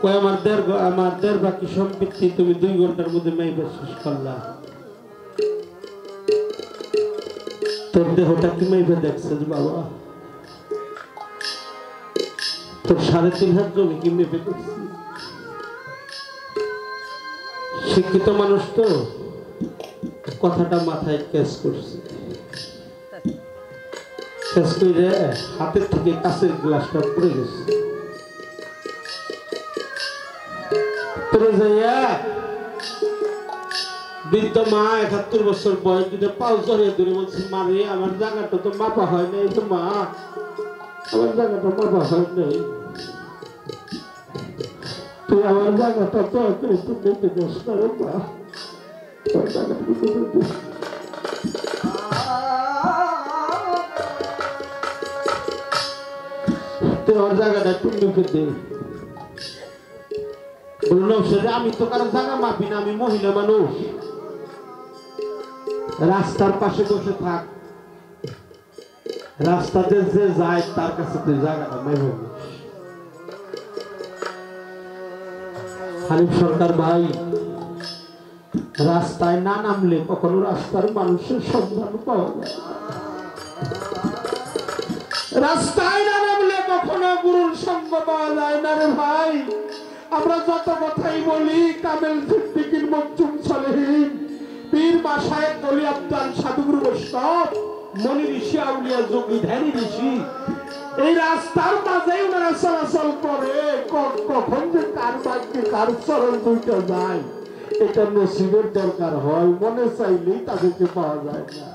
কয় আমার দেড় বাকি সম্পত্তি তুমি 2 ঘন্টার মধ্যে মেয়ে শেষ করলা তোর দেহটা কি মেয়ে দেখছে বাবা তোর 3.5 হাত জমি কি মেপে করছি শিক্ষিত মানুষ তো কথাটা মাথায় ক্যাচ করছে ক্যাচ করে হাতের থেকে কাঁচের গ্লাসটা পড়ে গেছে তোরে যাইয়া বৃদ্ধ মা ৭১ বছর বয়স দুটো পাও জড়িয়ে ধরে বলছি মারে আমার জায়গাটা তো মাপা হয় নাই তো মা আমার জায়গাটা মাপা হয় নাই তুই আমার জায়গাটা তো তুই দেখতে দোষ না রে মা তোর জায়গাটা তুই আমার জায়গাটা তুমি লিখে দে বললাম সেটা আমি তো কারো জায়গা মাপি না আমি মহিলা মানুষ রাস্তার পাশে বসে থাক রাস্তাতে যে যায় তার কাছে তুই জায়গাটা মেনে হানিফ সরকার ভাই রাস্তায় না নামলে কখনো রাস্তার মানুষের সন্ধান পাওয়া যায় রাস্তায় না নামলে কখনো গুরুর সঙ্গ পাওয়া যায় না রে ভাই আমরা যত কথাই বলি কামেল সিদ্দিকীর মঞ্জুম সালেহীন পীর মাশায়েখ ওলি আব্দাল সাধুগুরু বৈষ্ণব মনি ঋষি আউলিয়া যোগী ধ্যানী ঋষি এই রাস্তার মাঝে ওনারা চলাচল করে কখন যে কার বাক্যে কার চরণ দুইটা যায় এটা নসিবের দরকার হয় মনে চাইলেই তাদেরকে পাওয়া যায় না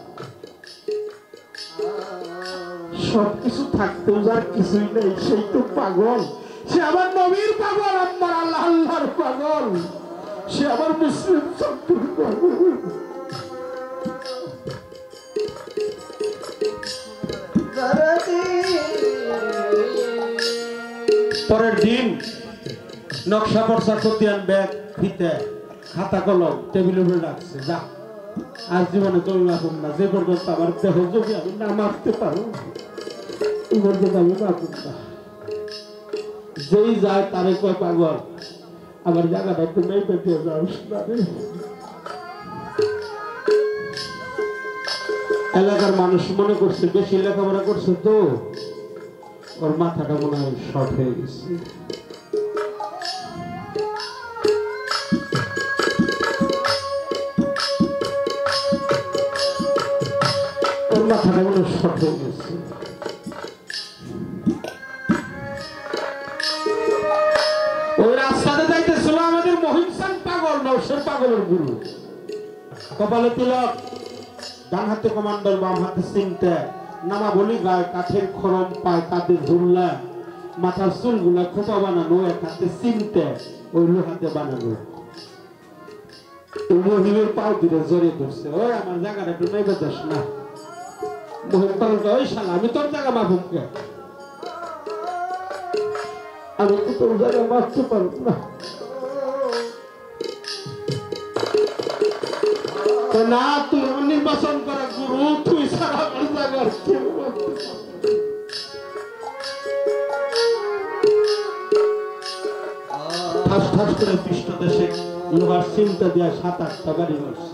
সবকিছু থাকতেও যার কিছুই নেই সেই তো পাগল সে আবার নবীর পাগল আমার আল্লাহ আল্লাহর পাগল সে আবার মুসলিম শক্তির পাগল পরের দিন নকশা বর্ষা খতিয়ান ব্যাগ ফিতে খাতা কলম টেবিলের উপরে রাখছে যা আজ জীবনে চলে রাখুন না যে পর্যন্ত আমার দেহ যদি আমি না মারতে পারো এই পর্যন্ত আমি রাখুন না যেই যায় তারে কয় পাগল আমার জায়গাটা একটু নেই পেতে যাও এলাকার মানুষ মনে করছে বেশি লেখাপড়া করছে তো ওর মাথাটা মনে হয় শর্ট হয়ে গেছে ওর মাথাটা মনে হয় শর্ট হয়ে গেছে ওই রাস্তাতে যাইতেছিল আমাদের মহিমসান পাগল নওশের পাগলের গুরু কপালে তিলক ডান হাতে কমান্ডার বাম হাতে চিনতে নামা বলি গায়ে কাঠের খরম পায় কাঁধে ঝুললা মাথার চুলগুলা খোপা বানানো এক হাতে চিনতে ওই লোহাতে বানানো মহিমের পাও দিলে জড়িয়ে ধরছে ওই আমার জায়গাটা একটু নেবে যাস না মহিম পাগলটা ওই শালা আমি তোর জায়গা মাফুম কে আমি তো তোর জায়গা মারতে পারব না না তুই আমার নির্বাচন করা গুরু তুই সারা আমার জায়গার কেউ ঠাস ঠাস করে পৃষ্ঠ দেশে লোহার চিন্তা দিয়া ৭-৮টা বাড়ি মারছে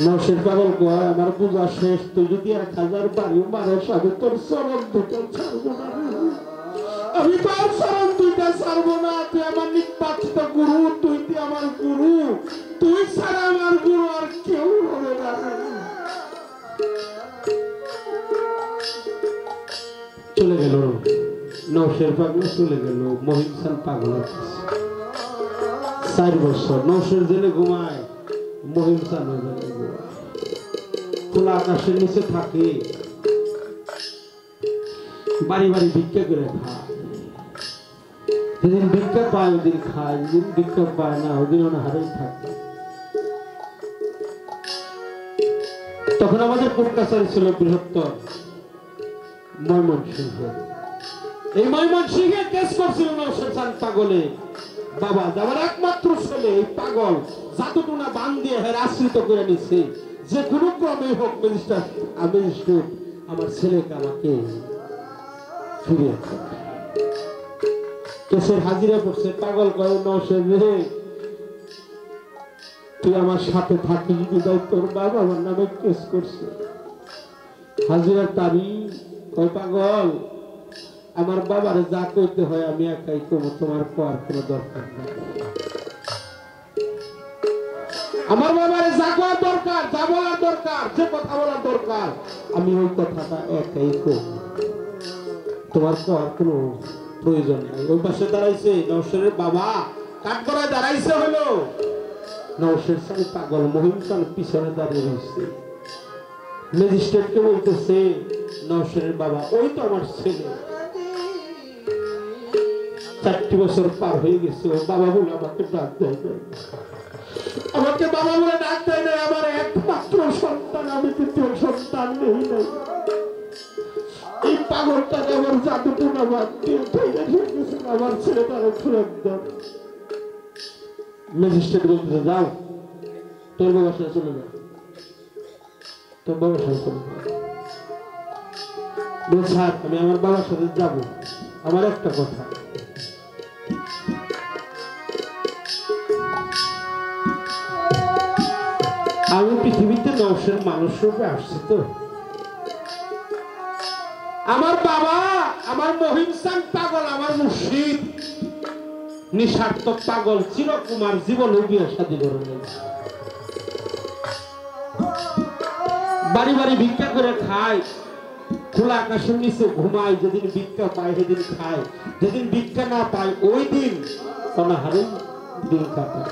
নওশের পাগল কয় আমার পূজা শেষ তুই যদি ১,০০০ বাড়িও মারস আমি তোর চরণ দুটো ছাড়বো না আমি তোর চরণ দুইটা ছাড়বো না তুই আমার নির্বাচিত গুরু তুই আমার গুরু তুই ছাড়া আমার গুরু আর কেউ হবে না চলে গেল নওশের পাগল চলে গেল মহিমসান পাগল ৪ বছর নওশের জেলে ঘুমায় মহিমসান খোলা আকাশের নিচে থাকে বাড়ি বাড়ি ভিক্ষা করে খায় যেদিন ভিক্ষা পায় ওদিন খায় যেদিন ভিক্ষা পায় না ওদিন হারেই থাকে তখন আমাদের কোর্ট কাছারি ছিল বৃহত্তর ময়মনসিংহ এই ময়মনসিংহে কেস করছিল নওশের চান পাগলে বাবা যাবার একমাত্র ছেলে এই পাগল জাদুটোনা বান দিয়ে আশ্রিত করে নিচ্ছে যে কোনো ক্রমে হোক ম্যাজিস্ট্রেট আমার ছেলেকে আমাকে ফিরিয়ে কেসের হাজিরা করছে পাগল কয় নওশের রে তুই আমার সাথে থাকিস বিদায় তোর বাবা আমার নামে কেস করছে হাজিরার তারিখ কয় পাগল আমার বাবারে যা কইতে হয় আমি একাই করবো তোমার কোয়ার কোনো দরকার নেই আমার বাবারে যা কোয়ার দরকার যা বলার দরকার যে কথা বলার দরকার আমি ওই কথাটা একাই করব তোমার কোয়ার কোনো প্রয়োজন নেই ওই পাশে দাঁড়াইছে নওশের বাবা কাঠগড়ায় দাঁড়াইছে হলো নওশের সাথে পাগল মহিম খান পিছনে দাঁড়িয়ে রয়েছে ম্যাজিস্ট্রেটকে বলতেছে নওশেরের বাবা ওই তো আমার ছেলে 4 বছর পার হয়ে গেছে ও বাবা বলে আমাকে ডাক দেয় না আমাকে বাবা বলে ডাক দেয় না আমার একমাত্র সন্তান আমি দ্বিতীয় সন্তান নেই নাই এই পাগলটাকে আমার জাদুটনা বাদ দিয়ে আমার ছেলেটারে ফেরত দেন ম্যাজিস্ট্রেট বলতে যাও তোর বাবার সাথে চলে যাও তোর বাবার সাথে চলে যাও বলে স্যার আমি আমার বাবার সাথে যাবো আমার একটা কথা আমি পৃথিবীতে নওশের মানুষ রূপে আসছি তো আমার বাবা আমার মহিম চান পাগল আমার মুর্শিদ নিঃস্বার্থ পাগল চিরকুমার জীবনে বিয়ে শাদী করে নেই বাড়ি বাড়ি ভিক্ষা করে খায় খোলা আকাশের নিচে ঘুমায় যেদিন ভিক্ষা পায় সেদিন খায় যেদিন ভিক্ষা না পায় ওই দিন অনাহারে দিন কাটায়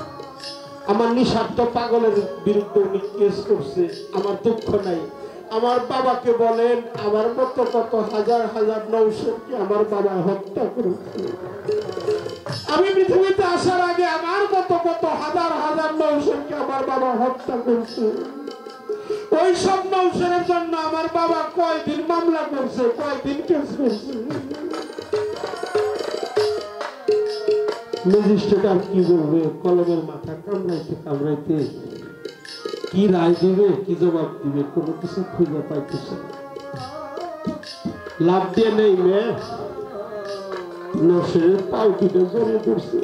আমার নিঃস্বার্থ পাগলের বিরুদ্ধে উনি কেস করছে আমার দুঃখ নাই আমার বাবাকে বলেন আমার মতো কত হাজার হাজার নওশেরকে আমার বাবা হত্যা করেছে আমি পৃথিবীতে আসার আগে আমার মতো কত হাজার হাজার নওশেরকে আমার বাবা হত্যা করছে ওই সব নওশেরের জন্য আমার বাবা কয়দিন মামলা করছে কয়দিন কেস করছে ম্যাজিস্ট্রেট আর কি বলবে কলমের মাথা কামড়াইতে কামড়াইতে কি রায় দিবে কি জবাব দিবে কোনো কিছু খুঁজে পাইতেছে লাভ দিয়ে নেই মেয়ে নওশের পাও দুটো জড়িয়ে ধরছে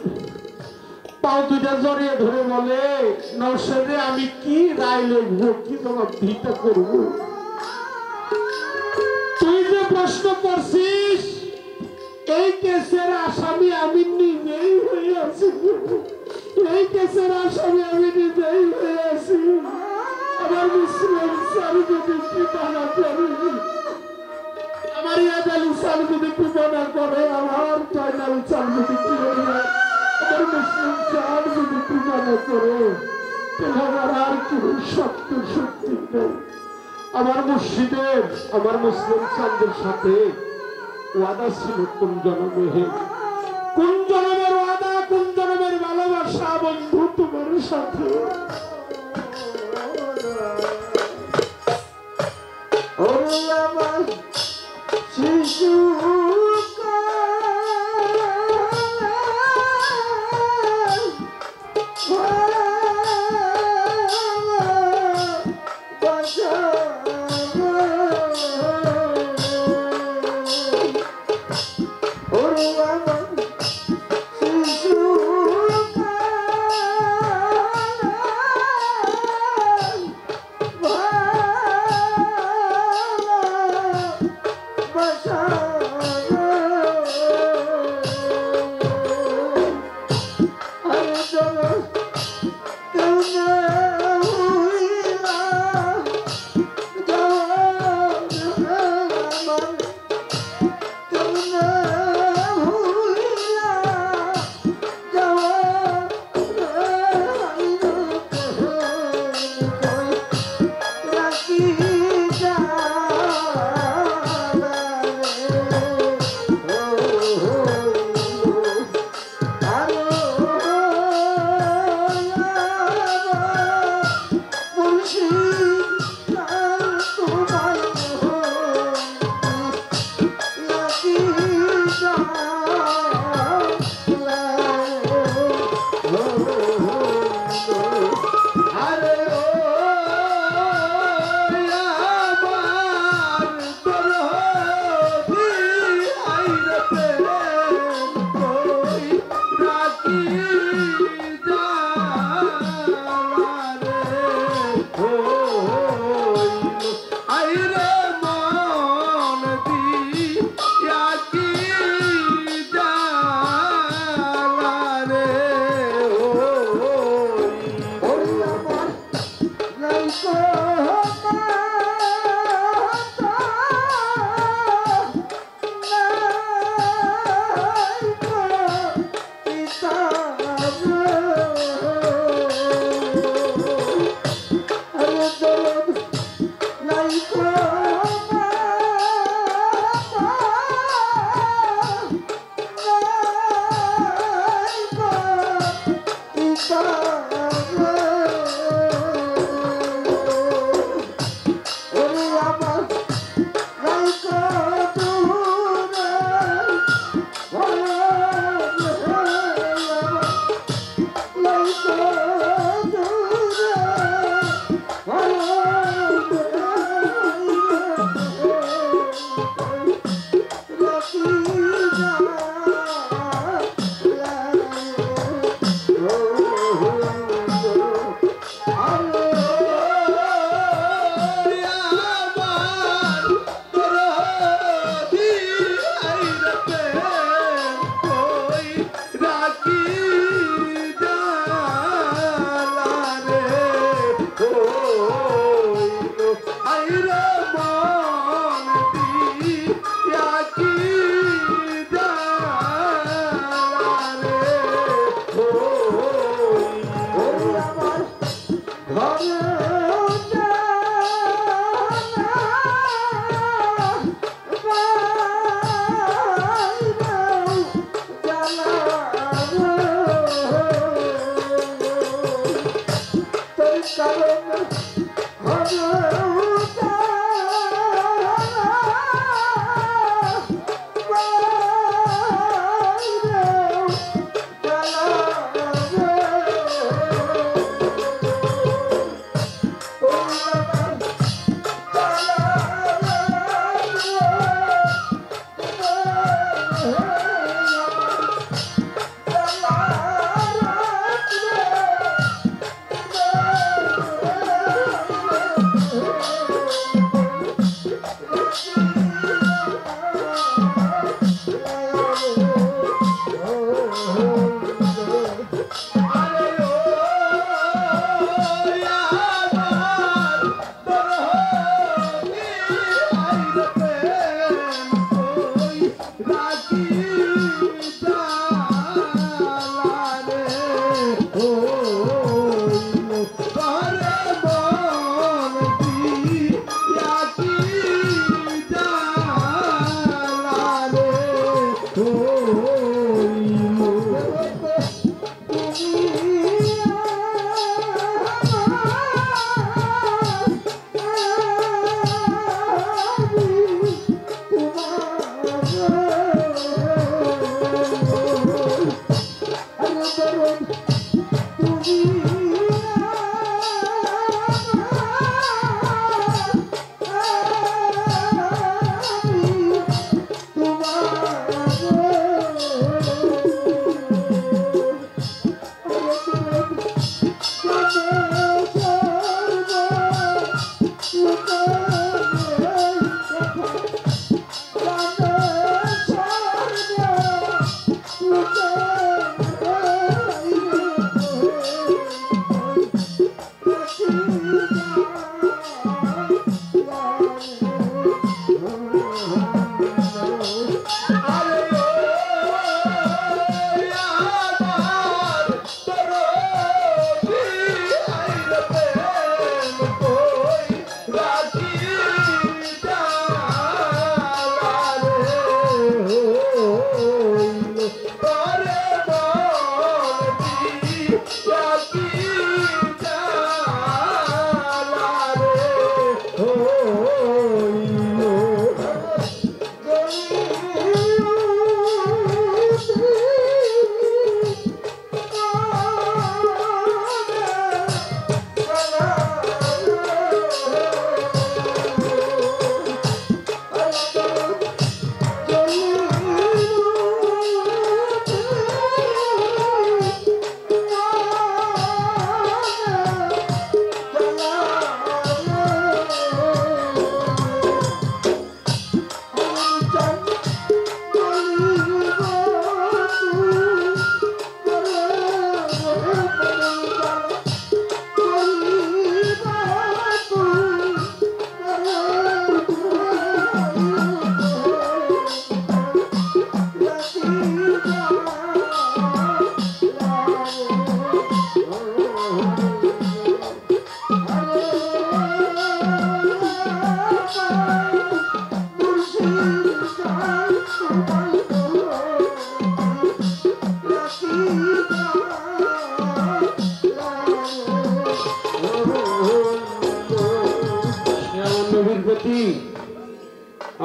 পাও দুটো জড়িয়ে ধরে বলে নওশেরে আমি কি রায় লিখবো কি জবাব দিতে করবো তুই যে প্রশ্ন করছিস এই কেসের আসামি আমি নিজেই হয়ে আছি এই কেসের আসামি আমি নিজেই হয়ে আছি আমার মুসলিম স্যার যদি কৃপা করে আমার ইয়াদ আলী স্যার যদি কৃপা করে আমার ফাইনাল স্যার যদি আমার মুসলিম স্যার যদি কৃপা করে আমার আর কি সত্য শক্তি নেই আমার মুর্শিদের আমার মুসলিম স্যারদের সাথে ওয়াদা ছিল কোন জনমের ওয়াদা কোন জনমের ভালোবাসা বন্ধু তোমার সাথে আমার শিশু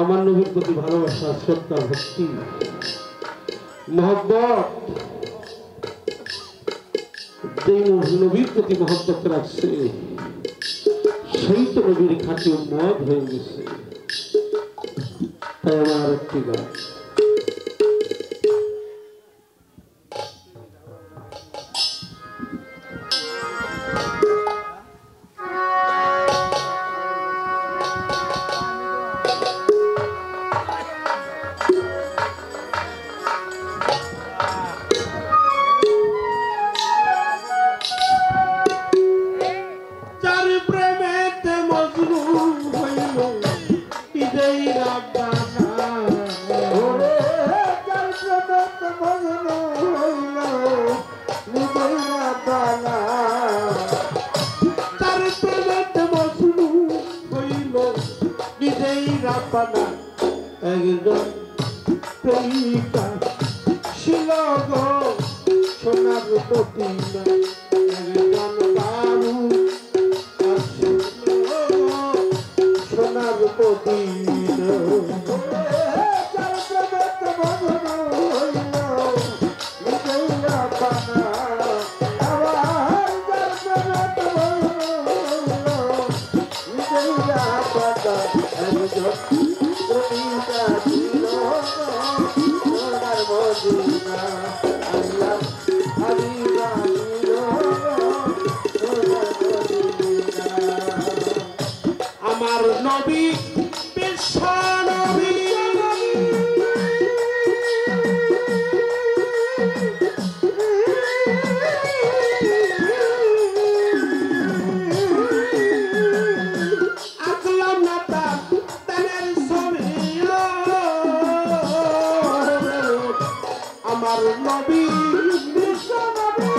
আমার নবীর প্রতি ভালোবাসা শ্রদ্ধা ভক্তি মহব্বত যে নবীর প্রতি মহব্বত রাখছে সেই তো নবীর খাঁটি উম্মত হয়ে গেছে। তাই আমার একটি গান Oh প্রেমেতে মজনু হইল নিজেই রাপানা একজন প্রেমিকা ছিল গো সোনার মদিনা একজন বাবু আসিল সোনার মদিনা যার প্রেমেতে মজনু হইল নিজেই রাপানা আমার নবী বিশ্ব নবী আকলাম না তার তানের ছবি আমার নবী বিশ্ব নবী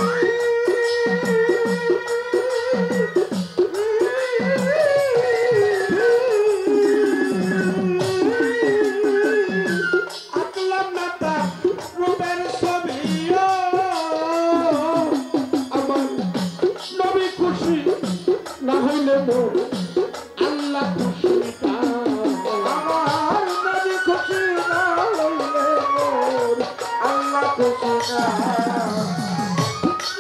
আকলাম না তার রূপের ছবি আমার নবী খুশি না হইলে মোর আল্লাহ খুশি না আমার নবী খুশি না হইলে মোর আল্লাহ খুশি না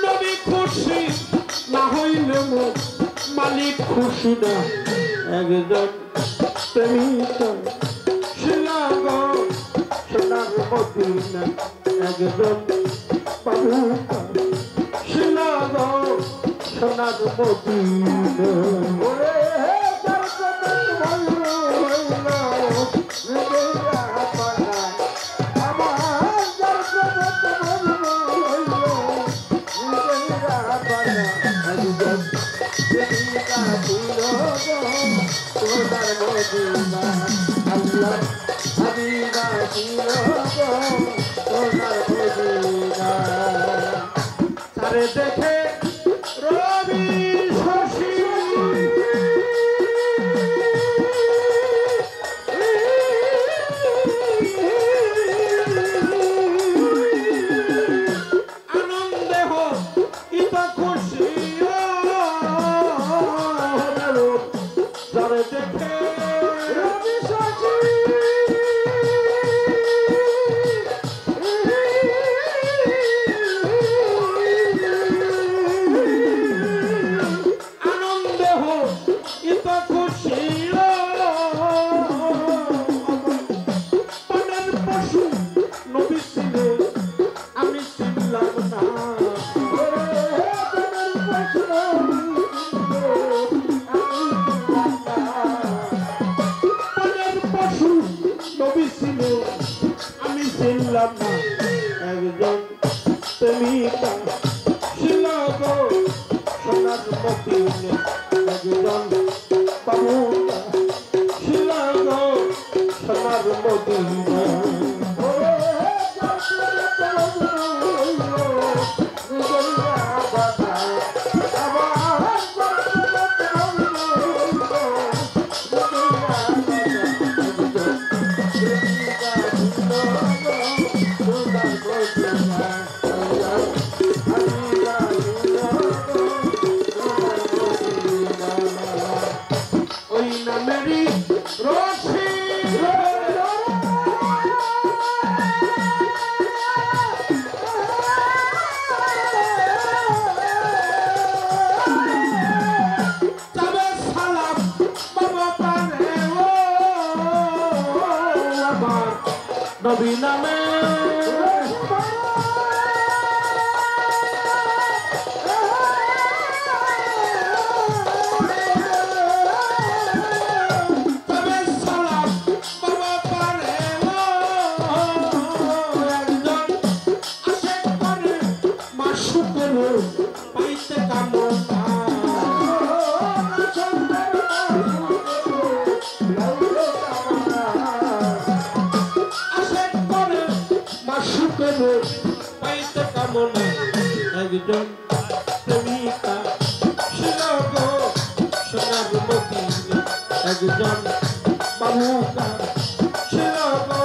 নবী খুশি না হইলে মোর মালিক খুশি না একজন প্রেমিকা ছিল গো সোনার মদিনা একজন বাবুকা ছিল গো সোনার মদিনা ওরে যার প্রেমেতে মজনু হইল নিজেই রাপানা আমার যার প্রেমেতে মজনু হইল নিজেই রাপানা একজন প্রেমিকা ছিল গো সোনার মদিনা আল্লাহ হাবিবা ছিল গো সোনার মদিনা তারে দেখে রবি শশী আনন্দে ইত খুশি তারে দেখে রবি শশী আনন্দে ইত খুশি মনের পশু নবী ছিল আমি ছিলাম না মনের পশু নবী ছিল আমি ছিলাম না একজন প্রেমিকা ছিল গো সোনার মদিনা একজন বাবুকা ছিল গো সোনার মদিনা ওই নামেরই রশি তবে সালাম বাবা পারে ও আমার নবী নামে তবে সালাম বাবা পারে ও একজন আশেক করে মাসুকের পাইতে কামনা আশেক করে মাসুকের পাইতে কামনা একজন প্রেমিকা ছিল গো একজন বালুকা ছিল গো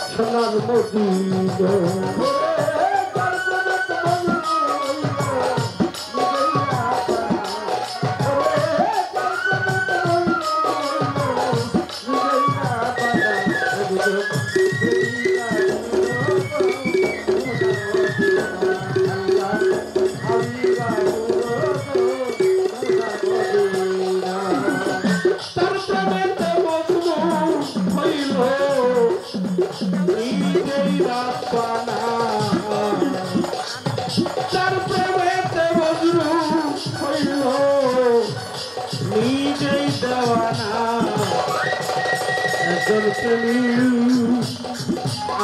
সোনার মদিনা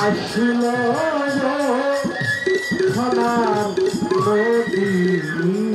আসলো সোনার নদী